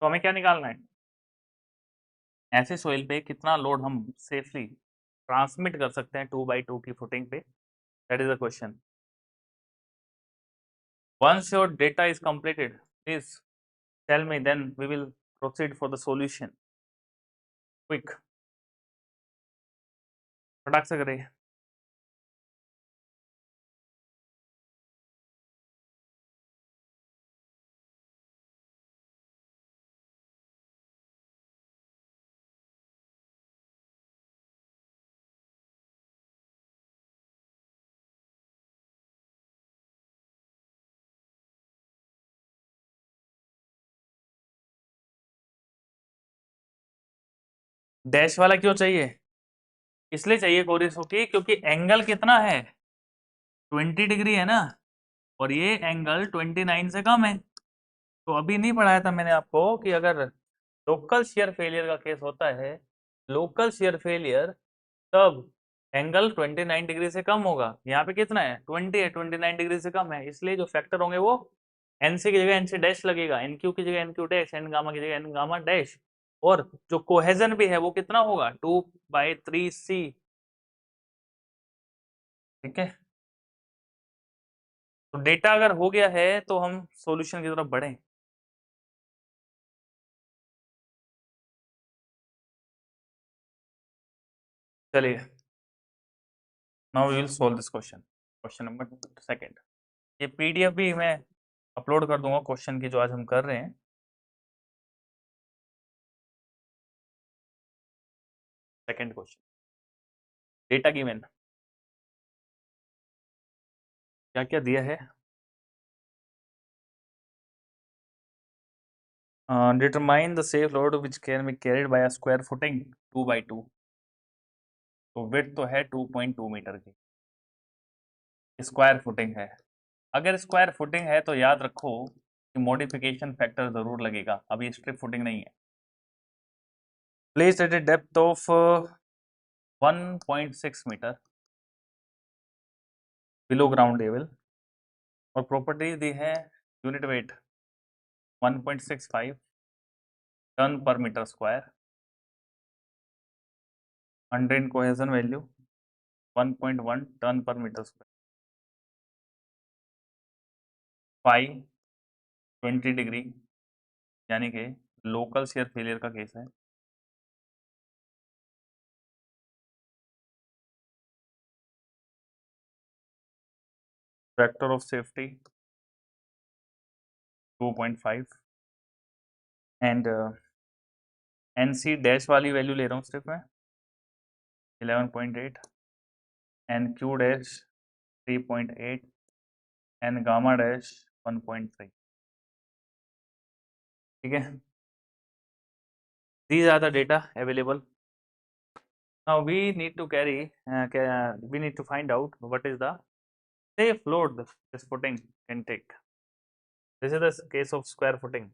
तो हमें क्या निकालना है? ऐसे सोइल पे कितना लोड हम सेफली ट्रांसमिट कर सकते हैं 2/2 की फुटिंग पे, that is the question. Once your data is completed please tell me, then we will proceed for the solution. Quick, फटाक से करिए। डैश वाला क्यों चाहिए? इसलिए चाहिए कोरिस की क्योंकि एंगल कितना है? 20 डिग्री है ना, और ये एंगल 29 से कम है। तो अभी नहीं पढ़ाया था मैंने आपको कि अगर लोकल शेयर फेलियर का केस होता है, लोकल शेयर फेलियर, तब एंगल 29 डिग्री से कम होगा। यहाँ पे कितना है? 20 है, 29 डिग्री से कम है, इसलिए जो फैक्टर होंगे वो एनसी की जगह एनसी डैश लगेगा, एनक्यू की जगह एनक्यू डैश, एन गामा की जगह एन गामा डैश। और जो कोहेजन भी है वो कितना होगा? 2/3 सी। ठीक है, तो डेटा अगर हो गया है तो हम सॉल्यूशन की तरफ बढ़ें। चलिए, now we will solve this question. Question number second. ये पीडीएफ भी मैं अपलोड कर दूंगा क्वेश्चन की जो आज हम कर रहे हैं। सेकंड क्वेश्चन, डेटा गिवन, क्या क्या दिया है? Determine the safe load which can be carried by a square footing 2/2। तो विड्थ तो है 2.2 मीटर की, स्क्वायर फुटिंग है। अगर स्क्वायर फुटिंग है तो याद रखो कि मॉडिफिकेशन फैक्टर जरूर लगेगा, अभी स्ट्रिप फुटिंग नहीं है। Placed at a depth of 1.6 metre below ground level, और प्रॉपर्टीज दी है, unit weight 1.65 ton per metre square, under cohesion value 1.1 ton per metre square, phi 20 degree यानी कि लोकल शेयर फेलियर का केस है। Factor of safety 2.5, and N C dash वाली value ले रहा हूँ सिर्फ मैं 11.8, N Q dash 3.8, N gamma dash 1.3. ठीक है, these are the data available. Now we need to we need to find out what is the safe load this footing can take. This is the case of square footing.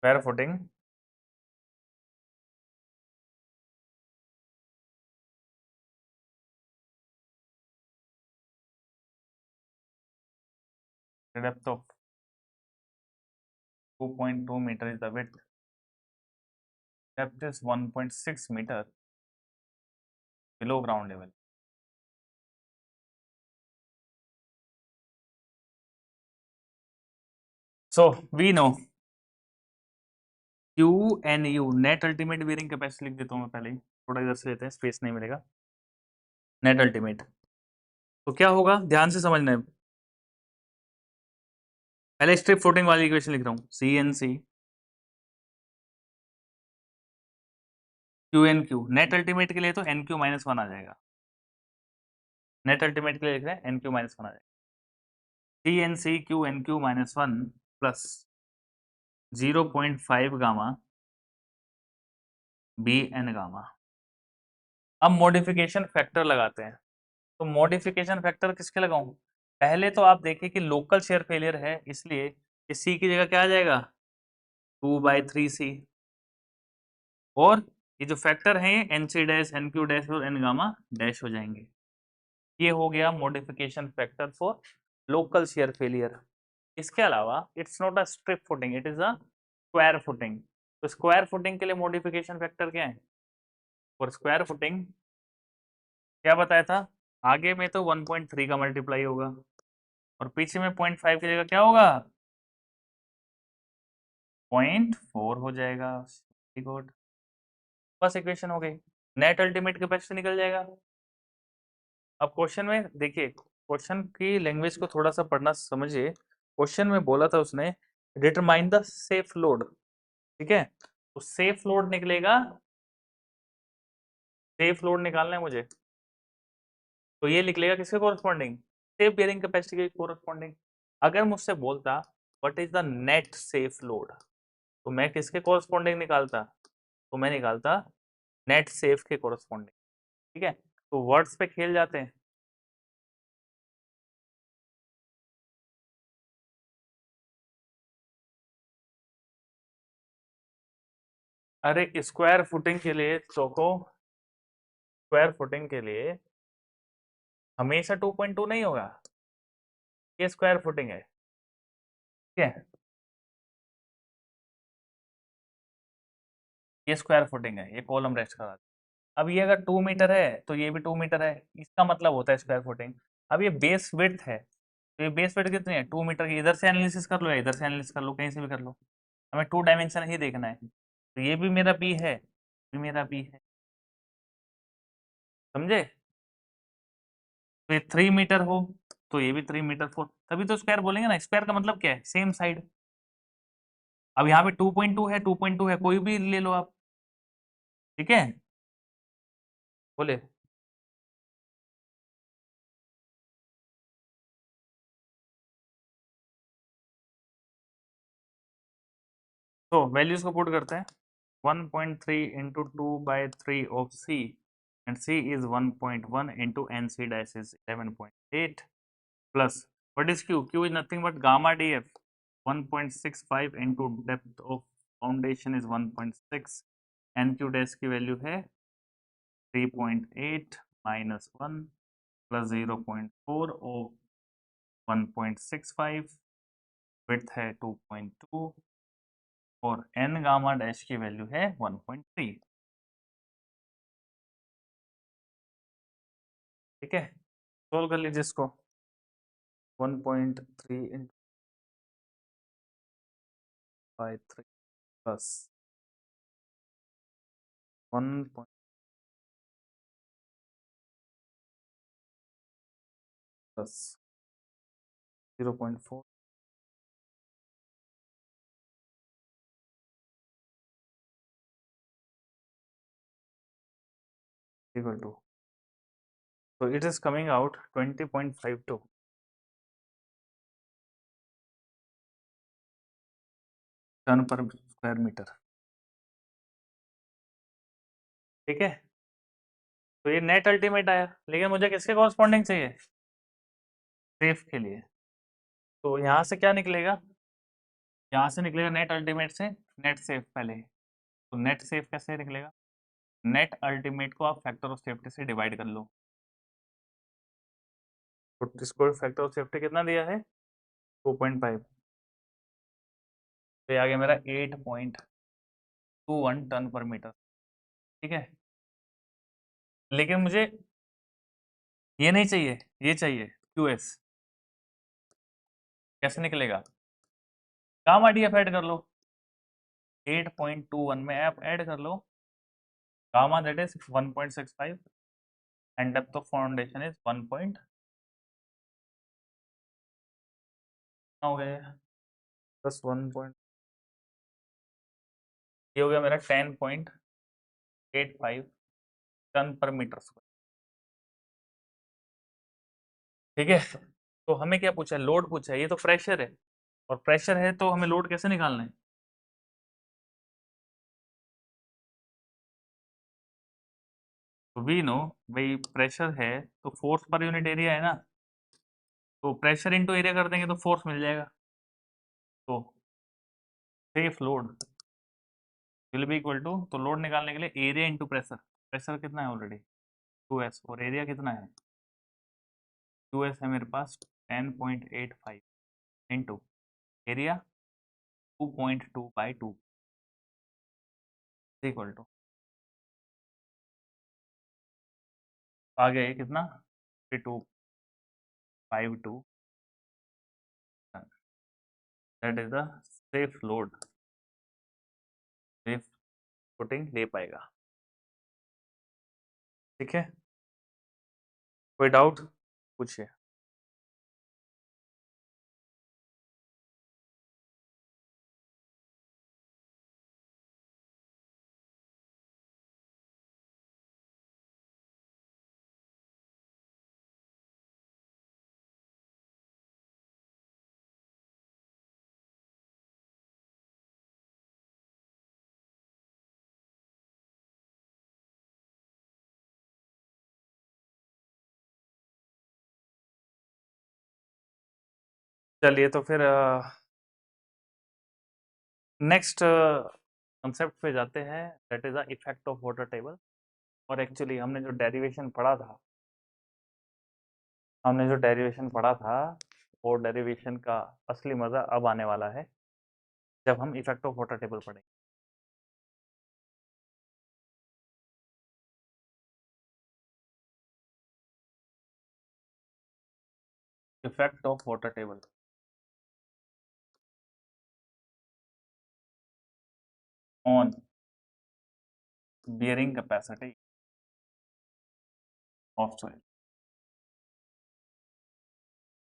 Square footing, the depth of 2.2 meter is the width. Depth is 1.6 meter below ground level. So we know Q and U net ultimate bearing capacity लिख देता हूँ मैं पहले ही, थोड़ा इधर से लेते हैं, स्पेस नहीं मिलेगा. नेट अल्टीमेट तो क्या होगा, ध्यान से समझना है. पहले स्ट्रिप फुटिंग वाली इक्वेशन लिख रहा हूँ, C N C Q N Q. Net ultimate के लिए तो एन क्यू माइनस वन आ जाएगा. नेट अल्टीमेट के लिए लिख रहे हैं एन क्यू माइनस वन आ जाएगा. C N C Q N Q minus one plus 0.5 gamma B N gamma. अब मॉडिफिकेशन फैक्टर लगाते हैं. तो मॉडिफिकेशन फैक्टर किसके लगाऊं? पहले तो आप देखिए कि लोकल शेयर फेलियर है, इसलिए इस सी की जगह क्या आ जाएगा, 2/3 सी. और ये जो फैक्टर है N C dash N Q dash और एन गामा डैश हो जाएंगे. ये हो गया modification factor for local shear failure. इसके अलावा it's not a strip footing, it is a square footing. तो स्क्वायर फुटिंग के लिए मॉडिफिकेशन फैक्टर क्या है? फॉर स्क्वायर फुटिंग क्या बताया था, आगे में तो 1.3 का मल्टीप्लाई होगा और पीछे में 0.5 की जगह क्या होगा, 0.4 हो जाएगा. वेरी गुड, बस इक्वेशन हो गई. नेट अल्टीमेट कैपेसिटी निकल जाएगा. अब क्वेश्चन में देखिए, क्वेश्चन की लैंग्वेज को थोड़ा सा पढ़ना समझिए. क्वेश्चन में बोला था उसने डिटरमाइन द सेफ लोड. ठीक है, तो सेफ लोड निकलेगा, सेफ लोड निकालना है मुझे, तो ये निकलेगा किसके कोरस्पॉन्डिंग, सेफ बेयरिंग कैपेसिटी के कोरस्पॉन्डिंग. अगर मुझसे बोलता what is the net safe load, तो मैं किसके कोरस्पॉन्डिंग निकालता, तो मैं निकालता नेट सेफ के कोरस्पॉन्डिंग. ठीक है, तो वर्ड्स पे खेल जाते हैं. अरे स्क्वायर फुटिंग के लिए चौको, स्क्वायर फुटिंग के लिए हमेशा 2.2 नहीं होगा. ये स्क्वायर फुटिंग है. ठीक है, ये स्क्वायर फुटिंग है, ये कॉलम रेस्ट करा. अब ये अगर 2 मीटर है तो ये भी 2 मीटर है, इसका मतलब होता है स्क्वायर फुटिंग. अब ये बेस विड्थ है, तो ये बेस विड्थ कितनी है, 2 मीटर की. इधर से एनालिसिस कर लो या इधर से एनालिसिस कर लो, कहीं से भी कर लो, हमें 2 डायमेंशन ही देखना है. तो ये भी मेरा बी है, भी मेरा बी है. समझे? तो ये 3 मीटर हो तो ये भी 3 मीटर 4, तभी तो स्क्वायर बोलेंगे ना. स्क्वायर का मतलब क्या है, सेम साइड. अब यहाँ पे 2.2 है, 2.2 है, कोई भी ले लो आप. ठीक है, बोले. तो वैल्यूज को पुट करते हैं. 1.3 into 2/3 of C and C is 1.1 into NC dash is 11.8 plus what is Q? Q is nothing but gamma DF. 1.65 into depth of foundation is 1.6. NQ dash की वैल्यू है 3.8 minus 1 plus 0.4 of 1.65. width है 2.2 और N gamma dash की value है 1.3. ठीक है, solve कर लीजिए इसको. 1.3 into 3 plus 1 plus 0.4 equal to, so it is coming out 20.52 ton पर स्क्वायर मीटर। ठीक है, तो ये नेट अल्टीमेट आया, लेकिन मुझे किसके कॉरस्पॉन्डिंग चाहिए, सेफ के लिए। तो यहाँ से क्या निकलेगा, यहाँ से निकलेगा नेट अल्टीमेट से नेट सेफ पहले। तो नेट सेफ कैसे निकलेगा, नेट अल्टीमेट को आप फैक्टर ऑफ सेफ्टी से डिवाइड कर लो। तो इसको फैक्टर ऑफ सेफ्टी कितना दिया है, 2.5, तो ये आ गया मेरा 8.21 टन पर मीटर। ठीक है, लेकिन मुझे ये नहीं चाहिए, ये चाहिए QS। कैसे निकलेगा, गामा डीएफ ऐड कर लो, 8.21 में आप ऐड कर लो gamma, that is 1.65 and depth of foundation is 1 point हो गया प्लस 1 पॉइंट, ये हो गया मेरा 10.85 टन पर मीटर स्क्वायर। ठीक है, तो हमें क्या पूछा है, लोड पूछा है, ये तो प्रेशर है, और प्रेशर है तो हमें लोड कैसे निकालना है, तो वी नो भाई प्रेशर है तो फोर्स पर यूनिट एरिया है ना, तो प्रेशर इंटू एरिया कर देंगे तो फोर्स मिल जाएगा। तो safe load will be equal to, तो लोड निकालने के लिए एरिया इंटू प्रेशर, प्रेशर कितना है ऑलरेडी 2s, और एरिया कितना है 2s है मेरे पास 10.85 इंटू एरिया 2.2/2 इक्वल टू, आ गया ये कितना 3252, that is the safe load, safe footing ले पाएगा। ठीक है, कोई डाउट पूछिए। चलिए तो फिर नेक्स्ट कंसेप्ट पे जाते हैं, that is the effect of water table. और एक्चुअली हमने जो डेरिवेशन पढ़ा था, हमने जो डेरिवेशन पढ़ा था, वो डेरिवेशन का असली मज़ा अब आने वाला है जब हम इफेक्ट ऑफ वाटर टेबल पढ़ेंगे। Effect of water table on bearing capacity of soil,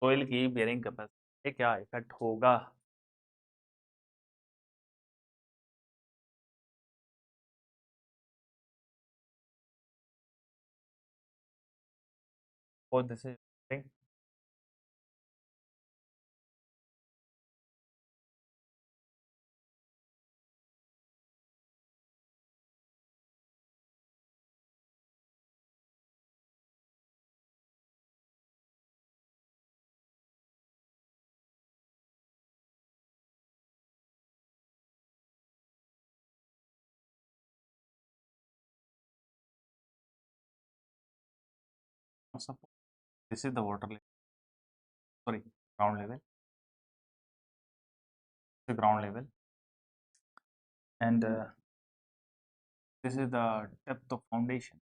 soil की बियरिंग कैपेसिटी क्या इफेक्ट होगा। और this is this is the water level, sorry ground level, ground level, and this is the depth of foundation.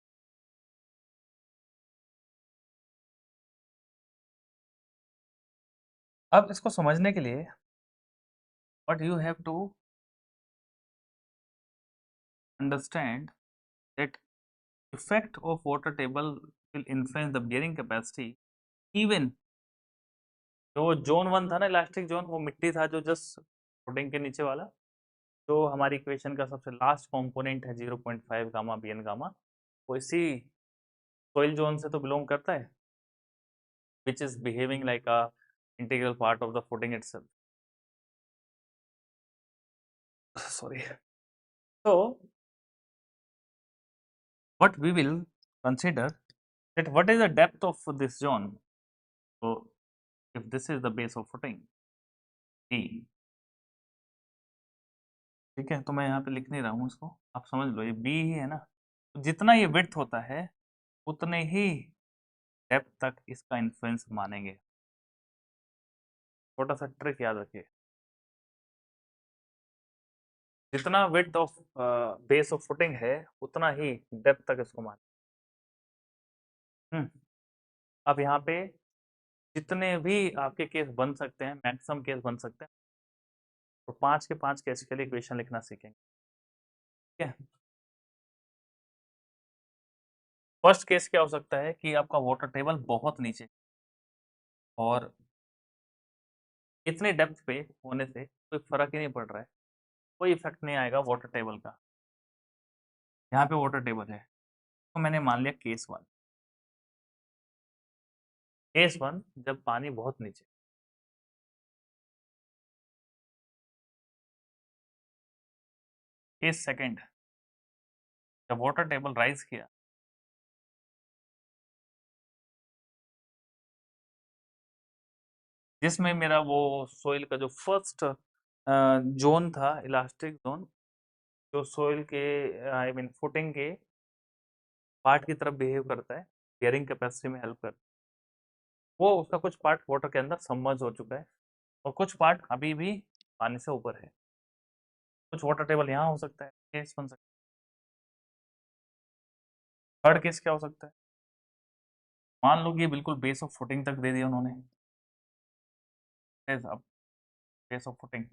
अब इसको समझने के लिए what you have to understand that effect of water table will influence the bearing capacity even, जो zone 1 था ना elastic zone, वो मिट्टी था जो जस्ट फुटिंग के नीचे वाला, जो हमारी इक्वेशन का सबसे लास्ट कंपोनेंट है 0.5 गामा bn गामा, वो इसी सोइल जोन से तो बिलोंग करता है, which is behaving like a integral part of the footing itself. Sorry. So what we will consider that what is the depth of this zone. So if this is the base of footing D, ठीक है, तो मैं यहाँ पे लिख नहीं रहा हूँ इसको, आप समझ लो ये B ही है ना, तो जितना ये विड्थ होता है उतने ही डेप्थ तक इसका इन्फ्लुएंस मानेंगे। छोटा सा ट्रिक याद रखिए, जितना width of base of footing है उतना ही डेप्थ तक इसको माने। अब यहाँ पे जितने भी आपके केस बन सकते हैं, मैक्सिमम केस बन सकते हैं, तो 5 के 5 केस के लिए इक्वेशन लिखना सीखेंगे, ठीक है। फर्स्ट केस क्या हो सकता है कि आपका वाटर टेबल बहुत नीचे और इतने डेप्थ पे होने से कोई फर्क ही नहीं पड़ रहा है, कोई इफेक्ट नहीं आएगा वाटर टेबल का। यहाँ पे वाटर टेबल है, तो मैंने मान लिया केस 1। केस 1 जब पानी बहुत नीचे, केस 2 जब वाटर टेबल राइज किया, जिसमें मेरा वो सोइल का जो फर्स्ट जोन था, इलास्टिक जोन, जो सोइल के आई मीन फुटिंग के पार्ट की तरफ बिहेव करता है, बियरिंग कैपेसिटी में हेल्प करता है, वो उसका कुछ पार्ट वाटर के अंदर सबमर्ज हो चुका है और कुछ पार्ट अभी भी पानी से ऊपर है। कुछ वाटर टेबल यहाँ हो सकता है, केस बन सकता है। थर्ड केस क्या हो सकता है, मान लो कि ये बिल्कुल बेस ऑफ फुटिंग तक दे दिया उन्होंने, अब बेस ऑफ फुटिंग,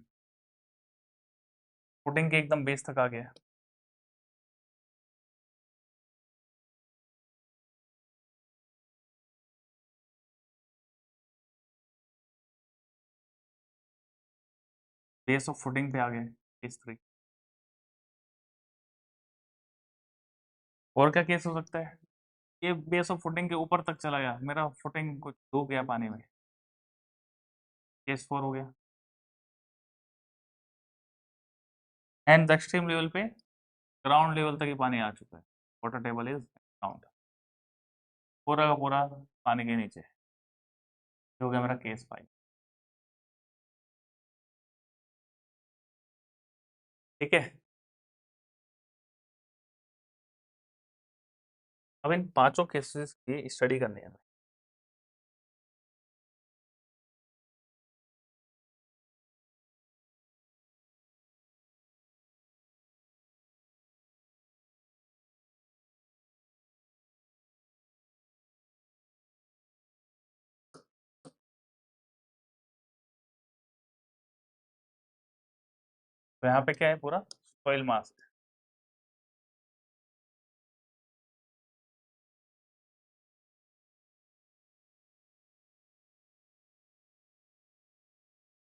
फुटिंग के एकदम बेस तक आ गया, बेस ऑफ फुटिंग पे आ गए केस 3। और क्या केस हो सकता है, ये बेस ऑफ फुटिंग के ऊपर तक चला गया, मेरा फुटिंग कुछ डूब गया पानी में, केस 4 हो गया। एंड द एक्सट्रीम लेवल पे ग्राउंड लेवल तक ही पानी आ चुका है, वाटर टेबल इज ग्राउंड, पूरा का पूरा पानी के नीचे, हो गया मेरा केस 5। ठीक है, अब इन पांचों केसेस की स्टडी करनी है। तो यहाँ पे क्या है, पूरा सॉइल मास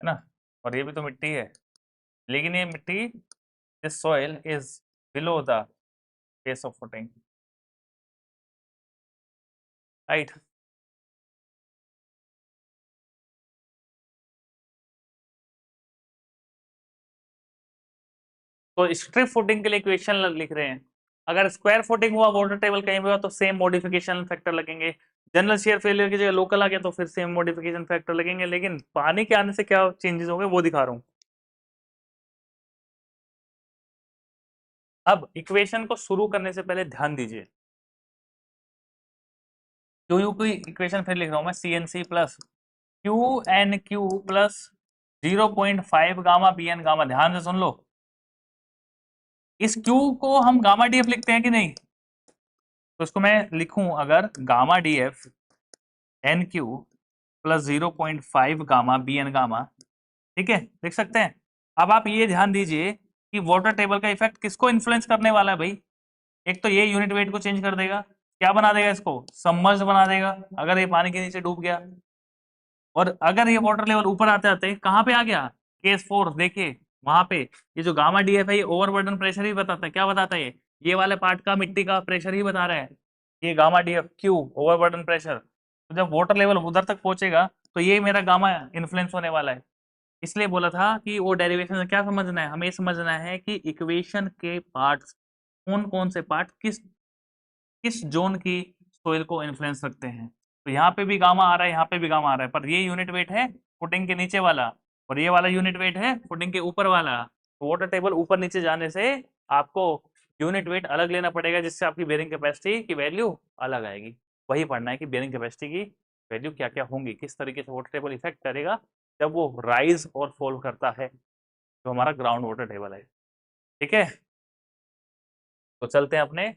है ना, और ये भी तो मिट्टी है, लेकिन ये मिट्टी, this soil is below the base of footing, right. तो स्ट्रिप फुटिंग के लिए इक्वेशन लिख रहे हैं, अगर स्क्वायर फुटिंग हुआ, वाटर टेबल कहीं भी हुआ, तो सेम मॉडिफिकेशन फैक्टर लगेंगे। जनरल शेयर फेलियर की जगह लोकल आ गया तो फिर सेम मॉडिफिकेशन फैक्टर लगेंगे, लेकिन पानी के आने से क्या चेंजेस होंगे वो दिखा रहा हूँ। अब इक्वेशन को शुरू करने से पहले ध्यान दीजिए, क्यू की इक्वेशन फिर लिख रहा हूं मैं, C N C plus Q N Q plus 0.5 gamma B N gamma. ध्यान से सुन लो, इस Q को हम गामा डी एफ लिखते हैं कि नहीं, तो इसको मैं लिखूं अगर gamma D F N Q plus 0.5 gamma B N gamma, ठीक है, लिख सकते हैं। अब आप ये ध्यान दीजिए कि वाटर टेबल का इफेक्ट किसको इन्फ्लुएंस करने वाला है भाई, एक तो ये यूनिट वेट को चेंज कर देगा, क्या बना देगा, इसको सबमर्ज बना देगा अगर ये पानी के नीचे डूब गया, और अगर ये वाटर लेवल ऊपर आते आते कहाँ पे आ गया, केस 4, देखिए वहां पे ये जो गामा डी एफ है ये ओवरबर्डन प्रेशर ही बताता है, क्या बताता है ये वाले पार्ट का मिट्टी का प्रेशर ही बता रहा है, ये gamma D F Q overburden pressure. तो जब वाटर लेवल उधर तक पहुंचेगा तो ये मेरा गामा इन्फ्लुएंस होने वाला है। इसलिए बोला था कि वो डेरिवेशन से क्या समझना है, हमें समझना है कि इक्वेशन के पार्ट्स कौन कौन से पार्ट किस किस जोन की सोइल को इन्फ्लुएंस रखते हैं। तो यहाँ पे भी गामा आ रहा है, यहाँ पे भी गामा आ रहा है, पर ये यूनिट वेट है फुटिंग के नीचे वाला और ये वाला यूनिट वेट है फुटिंग के ऊपर वाला। तो वाटर टेबल ऊपर नीचे जाने से आपको यूनिट वेट अलग लेना पड़ेगा, जिससे आपकी बेयरिंग कैपेसिटी की वैल्यू अलग आएगी। वही पढ़ना है कि बेयरिंग कैपेसिटी की वैल्यू क्या क्या होंगी, किस तरीके से वाटर टेबल इफेक्ट करेगा जब वो राइज और फॉल करता है, जो हमारा ग्राउंड वाटर टेबल है। ठीक है, तो चलते हैं अपने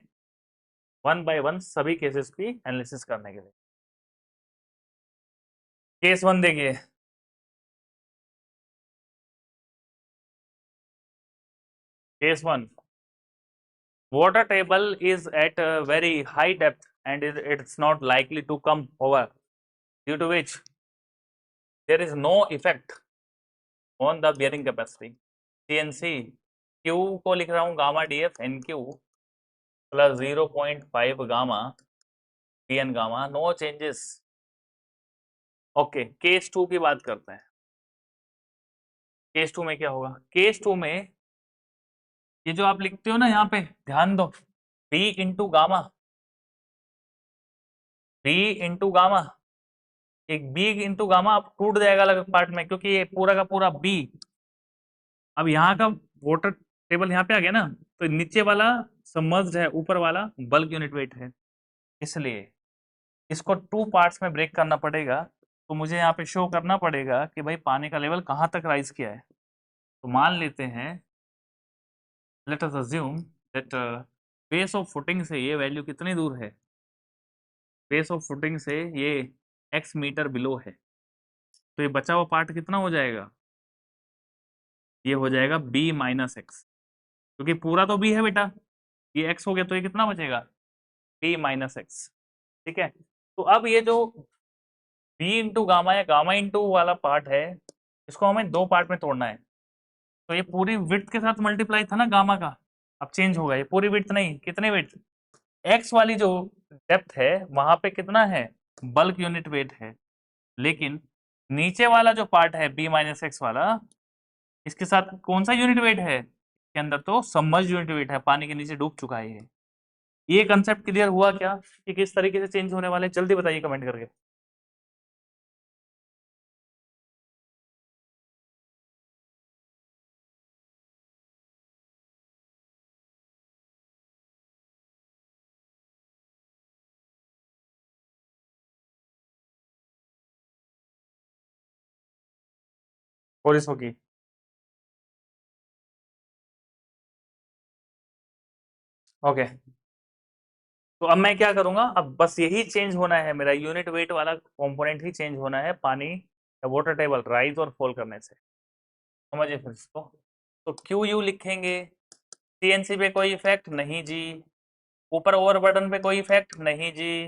वन बाय वन सभी केसेस की एनालिसिस करने के लिए। केस वन देखिए, case one, water table is at a very high depth and it's not likely to come over, due to which there is no effect on the bearing capacity CNC। Q को लिख रहा हूँ gamma D F N Q plus 0.5 gamma P N gamma, no changes. Okay, case two की बात करते हैं। Case to में क्या होगा, केस टू में ये जो आप लिखते हो ना, यहाँ पे ध्यान दो, B into gamma, B into gamma, एक बी इंटू गामा अब टूट जाएगा अलग पार्ट में, क्योंकि ये पूरा का पूरा बी, अब यहाँ का वाटर टेबल यहाँ पे आ गया ना, तो नीचे वाला सबमर्ज्ड है, ऊपर वाला बल्क यूनिट वेट है, इसलिए इसको टू पार्ट्स में ब्रेक करना पड़ेगा। तो मुझे यहाँ पे शो करना पड़ेगा कि भाई पानी का लेवल कहाँ तक राइज किया है। तो मान लेते हैं, let us assume that base of footing से ये वैल्यू कितनी दूर है, बेस ऑफ फुटिंग से ये x मीटर बिलो है, तो ये बचा हुआ पार्ट कितना हो जाएगा, ये हो जाएगा b माइनस एक्स, क्योंकि पूरा तो b है बेटा, ये x हो गया, तो ये कितना बचेगा b माइनस एक्स। ठीक है, तो अब ये जो b इंटू गामा या गामा इंटू वाला पार्ट है, इसको हमें दो पार्ट में तोड़ना है। तो ये पूरी विड्थ के साथ मल्टीप्लाई था ना गामा का, अब चेंज होगा, ये पूरी विड्थ नहीं, कितने विड्थ, x वाली जो डेप्थ है वहां पे कितना है, बल्क यूनिट वेट है, लेकिन नीचे वाला जो पार्ट है b माइनस एक्स वाला, इसके साथ कौन सा यूनिट वेट है, इसके अंदर तो सबमर्ज्ड यूनिट वेट है, पानी के नीचे डूब चुका है ये कंसेप्ट क्लियर हुआ क्या कि किस तरीके से चेंज होने वाले, जल्दी बताइए कमेंट करके। और इसको की, ओके, तो अब मैं क्या करूंगा, अब बस यही चेंज होना है, मेरा यूनिट वेट वाला कंपोनेंट ही चेंज होना है पानी या वाटर टेबल राइज और फॉल करने से। समझिए फिर इसको, तो क्यू यू लिखेंगे, सीएनसी पे कोई इफेक्ट नहीं जी, ऊपर ओवरबर्डन पे कोई इफेक्ट नहीं जी,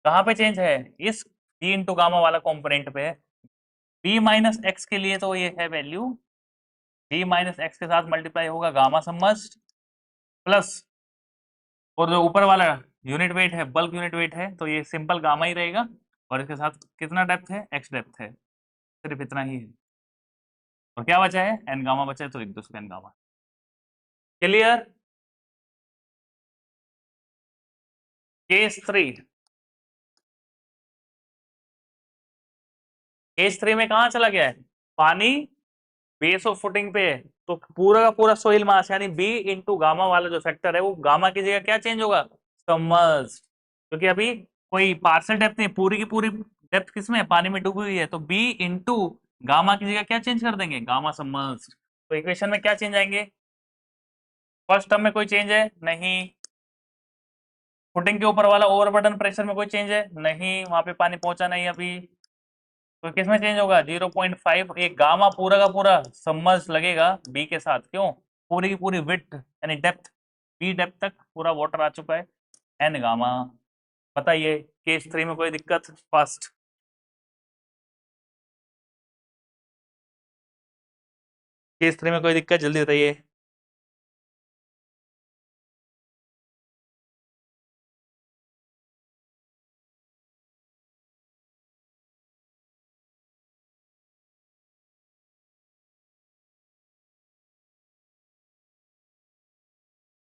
कहाँ पे चेंज है, इस बी इंटू गामा वाला कंपोनेंट पे। बी माइनस एक्स के लिए तो ये है वैल्यू, बी माइनस एक्स के साथ मल्टीप्लाई होगा गामा समझ प्लस, और जो ऊपर वाला यूनिट वेट है बल्क यूनिट वेट है, तो ये सिंपल गामा ही रहेगा, और इसके साथ कितना डेप्थ है, एक्स डेप्थ है, सिर्फ इतना ही है। और क्या बचा है, एन गामा बचा है, तो लिख दो N gamma. Clear. Case three, case three में कहाँ चला गया है, पानी बेस ऑफ फुटिंग पे है, तो पूरा का पूरा सोइल मास यानी बी इंटू गामा वाला जो फैक्टर है, वो गामा की जगह क्या चेंज होगा, सबमर्ज्ड, क्योंकि अभी कोई पार्शियल डेप्थ नहीं, पूरी की पूरी डेप्थ किसमें है, पानी में डूबी हुई है, तो बी इंटू गामा की जगह क्या चेंज कर देंगे, गामा सबमर्ज्ड। तो इक्वेशन में क्या चेंज आएंगे, फर्स्ट टर्म में कोई चेंज है नहीं, फुटिंग के ऊपर वाला ओवरबर्डन प्रेशर में कोई चेंज है नहीं, वहां पे पानी पहुंचा नहीं अभी, तो किसमें चेंज होगा 0.5, एक गामा पूरा का पूरा सबमर्ज लगेगा बी के साथ, क्यों, पूरी की पूरी विड्थ यानी डेप्थ, बी डेप्थ तक पूरा वाटर आ चुका है, एन गामा। बताइए केस थ्री में कोई दिक्कत, फर्स्ट केस थ्री में कोई दिक्कत, जल्दी बताइए।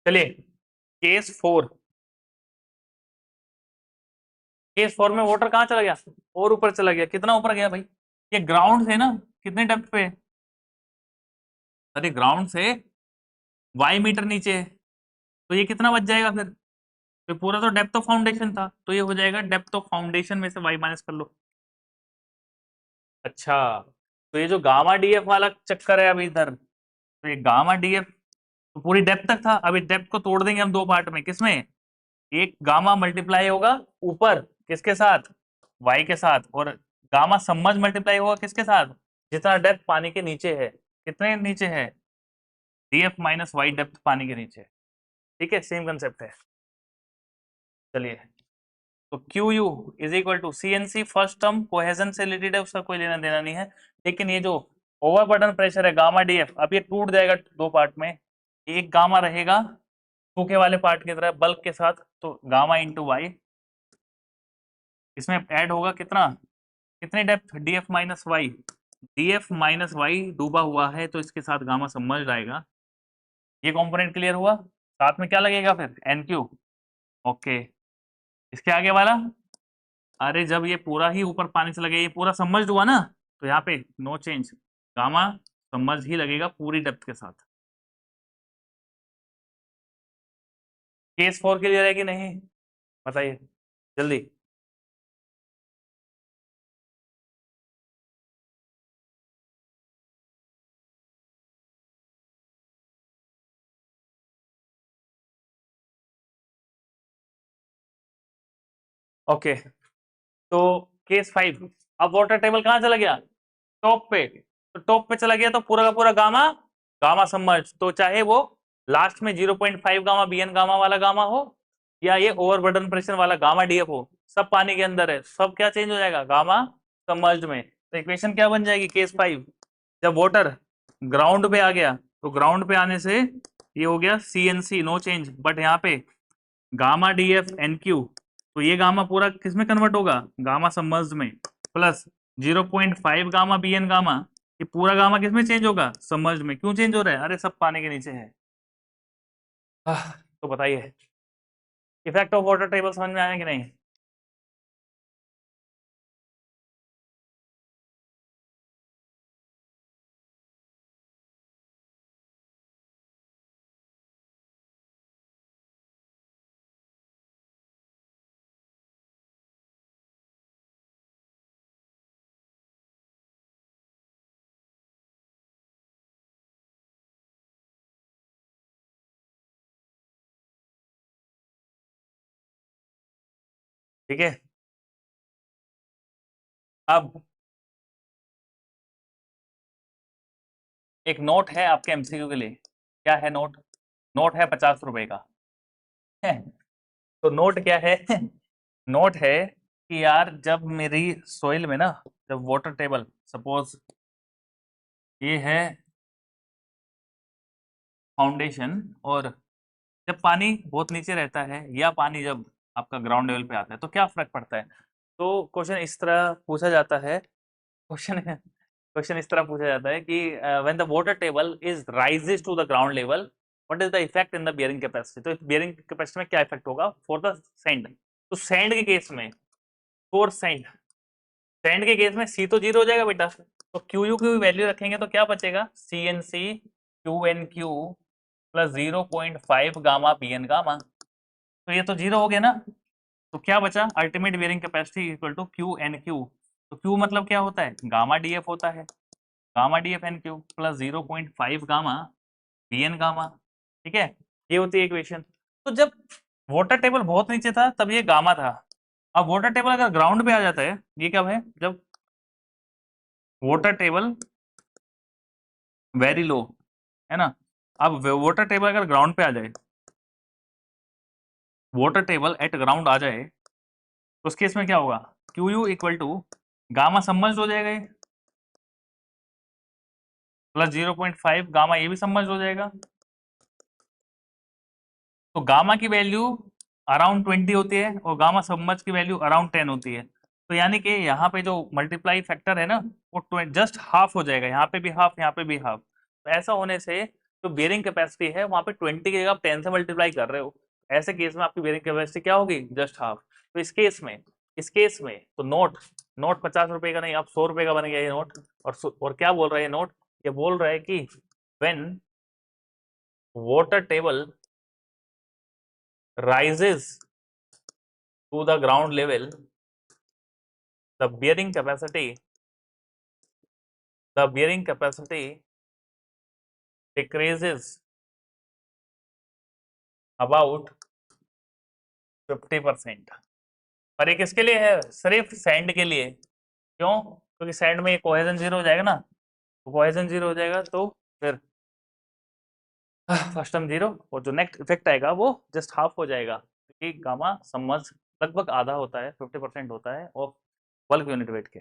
चलिए केस 4 में वाटर कहाँ चला गया, और ऊपर चला गया। कितना ऊपर गया भाई, ये ग्राउंड से ना कितने डेप्थ पे, अरे ग्राउंड से y मीटर नीचे है, तो ये कितना बच जाएगा फिर, तो पूरा तो डेप्थ ऑफ फाउंडेशन था, तो ये हो जाएगा डेप्थ ऑफ फाउंडेशन में से y माइनस कर लो। अच्छा, तो ये जो गामा डीएफ वाला चक्कर है अभी इधर, तो ये गामा डीएफ तो पूरी डेप्थ तक था, अभी डेप्थ को तोड़ देंगे हम दो पार्ट में। किसमें, एक गामा मल्टीप्लाई होगा ऊपर किसके साथ, y के साथ, और गामा सबमर्ज मल्टीप्लाई होगा किसके साथ, जितना डेप्थ पानी के नीचे है। कितने नीचे है, डीएफ माइनस वाई डेप्थ पानी के नीचे। ठीक है, सेम कंसेप्ट है। चलिए, तो Q U is equal to C N C, first term cohesion से रिलेटेड है, उसका कोई लेना देना नहीं है। लेकिन ये जो ओवरबर्डन प्रेशर है गामा डीएफ, अब ये टूट जाएगा दो पार्ट में, एक गामा रहेगा सूखे वाले पार्ट की तरह बल्क के साथ, तो गामा इंटू वाई, इसमें ऐड होगा कितना, कितनी depth, DF minus Y, DF minus Y डूबा हुआ है तो इसके साथ गामा सबमर्ज आएगा। ये कंपोनेंट क्लियर हुआ, साथ में क्या लगेगा फिर, एन क्यू। ओके, इसके आगे वाला, अरे जब ये पूरा ही ऊपर पानी से लगे, ये पूरा सबमर्ज्ड हुआ ना, तो यहाँ पे नो चेंज, गामा सबमर्ज ही लगेगा पूरी डेप्थ के साथ। केस 4 क्लियर है कि नहीं, बताइए जल्दी। ओके, तो केस 5, अब वाटर टेबल कहाँ चला गया, टॉप पे, तो टॉप पे चला गया तो पूरा का पूरा गामा, गामा सबमर्ज, तो चाहे वो लास्ट में 0.5 गामा बीएन गामा वाला गामा हो, या ये ओवरबर्डन प्रेशर वाला गामा डीएफ हो, सब पानी के अंदर है, सब क्या चेंज हो जाएगा, गामा सबमर्ज में। तो इक्वेशन क्या बन जाएगी केस 5, जब वाटर ग्राउंड पे आ गया, तो ग्राउंड पे आने से ये हो गया C N C no change, but यहाँ पे gamma D F N Q, तो ये गामा पूरा किस में कन्वर्ट होगा, गामा सबमर्ज में, plus 0.5 gamma B N gamma, ये पूरा गामा किस में चेंज होगा, सबमर्ज में। क्यों चेंज हो रहा है, अरे सब पानी के नीचे है। तो बताइए इफेक्ट ऑफ वाटर टेबल समझ में आया कि नहीं। ठीक है, अब एक नोट है आपके एमसीक्यू के लिए। क्या है नोट, नोट है 50 रुपए का है। तो नोट क्या है नोट है कि यार जब मेरी सोइल में ना, जब वाटर टेबल सपोज ये है फाउंडेशन, और जब पानी बहुत नीचे रहता है या पानी जब आपका ग्राउंड लेवल पे आता है तो क्या फर्क पड़ता है। तो क्वेश्चन इस तरह पूछा जाता है, क्वेश्चन क्वेश्चन इस तरह पूछा जाता है कि when the water table is rises to the ground level, what is the effect in the bearing capacity. तो बियरिंग कैपेसिटी में क्या इफेक्ट होगा फॉर द सैंड। तो सैंड के केस में, फॉर सैंड, सैंड के केस में सी तो 0 हो जाएगा बेटा, तो क्यू यू की वैल्यू रखेंगे तो क्या बचेगा, C N C Q N Q plus 0.5 gamma B N gamma, तो ये तो 0 हो गया ना। तो क्या बचा, ultimate bearing capacity equal to Q N Q. तो क्यू मतलब क्या होता है, गामा डी एफ होता है, gamma D F N Q plus 0.5 gamma B N gamma. ठीक है, ये होती है इक्वेशन। तो जब वाटर टेबल बहुत नीचे था तब ये गामा था, अब वाटर टेबल अगर ग्राउंड पे आ जाता है, ये कब है, जब वाटर टेबल वेरी लो है ना। अब वाटर टेबल अगर ग्राउंड पे आ जाए, वाटर टेबल एट ग्राउंड आ जाए, तो उस केस में क्या होगा, Q U equal to gamma submerged हो जाएगा ये, प्लस 0.5 गामा ये भी सबमर्ज्ड हो जाएगा। तो गामा की वैल्यू अराउंड 20 होती है और गामा सबमर्ज की वैल्यू अराउंड 10 होती है। तो यानी कि यहाँ पे जो मल्टीप्लाई फैक्टर है ना, वो जस्ट हाफ हो जाएगा, यहाँ पे भी हाफ, यहाँ पे भी हाफ। तो ऐसा होने से तो बियरिंग कैपेसिटी है वहां पे 20 की जगह आप 10 से मल्टीप्लाई कर रहे हो, ऐसे केस में आपकी बियरिंग कैपेसिटी क्या होगी, जस्ट हाफ। तो इस केस में तो नोट नोट 50 रुपए का नहीं, अब 100 रुपए का बन गया ये नोट। और क्या बोल रहा है ये नोट, ये बोल रहा है कि when water table rises to the ground level, the bearing capacity decreases about 50%। पर ये किसके लिए है, सिर्फ सैंड के लिए। क्यों, क्योंकि सैंड में कोहेजन जीरो हो जाएगा ना, तो कोहेजन जीरो हो जाएगा तो फिर फर्स्ट टर्म जीरो, और जो नेक्स्ट इफेक्ट आएगा वो जस्ट हाफ हो जाएगा, क्योंकि गामा समझ लगभग आधा होता है, 50% होता है ऑफ बल्क यूनिट वेट के।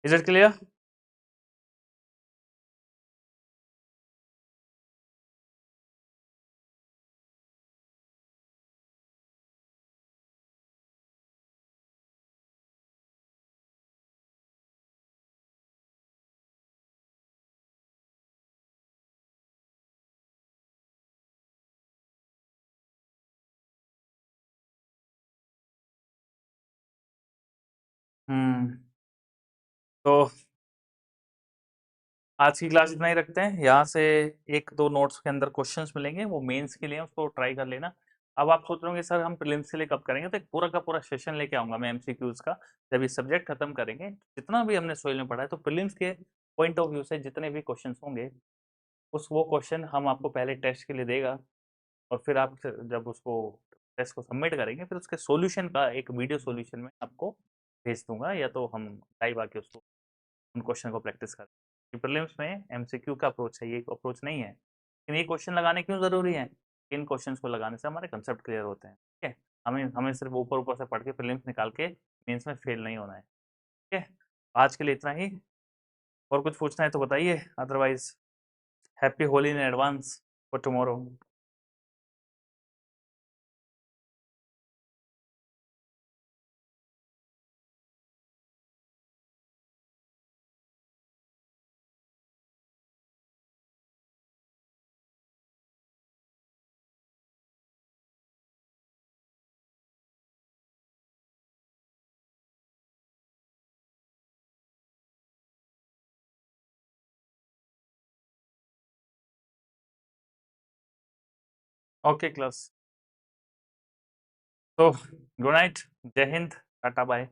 Is it clear? हम्म। तो आज की क्लास इतना ही रखते हैं, यहाँ से एक दो नोट्स के अंदर क्वेश्चंस मिलेंगे, वो मेंस के लिए हैं, उसको ट्राई कर लेना। अब आप सोच रहे होंगे सर हम प्रीलिम्स के लिए कब करेंगे, तो एक पूरा का पूरा सेशन लेके आऊंगा मैं एमसीक्यूज का, जब ये सब्जेक्ट खत्म करेंगे। जितना भी हमने सोइल में पढ़ा है, तो प्रीलिम्स के पॉइंट ऑफ व्यू से जितने भी क्वेश्चन होंगे, उस वो क्वेश्चन हम आपको पहले टेस्ट के लिए देगा, और फिर आप जब उसको टेस्ट को सबमिट करेंगे, फिर उसके सॉल्यूशन का एक वीडियो सॉल्यूशन में आपको भेज दूंगा, या तो हम लाइव आके उसको उन क्वेश्चन को प्रैक्टिस करें। प्रीलिम्स में एमसीक्यू का अप्रोच है, ये अप्रोच नहीं है। लेकिन ये क्वेश्चन लगाने क्यों ज़रूरी है, इन क्वेश्चंस को लगाने से हमारे कंसेप्ट क्लियर होते हैं। ठीक है, हमें हमें सिर्फ ऊपर ऊपर से पढ़ के प्रीलिम्स निकाल के मेंस में फेल नहीं होना है। ठीक है, आज के लिए इतना ही। और कुछ पूछना है तो बताइए, otherwise happy Holi in advance for tomorrow. Okay class, तो गुड नाइट, जय हिंद, टाटा बाय।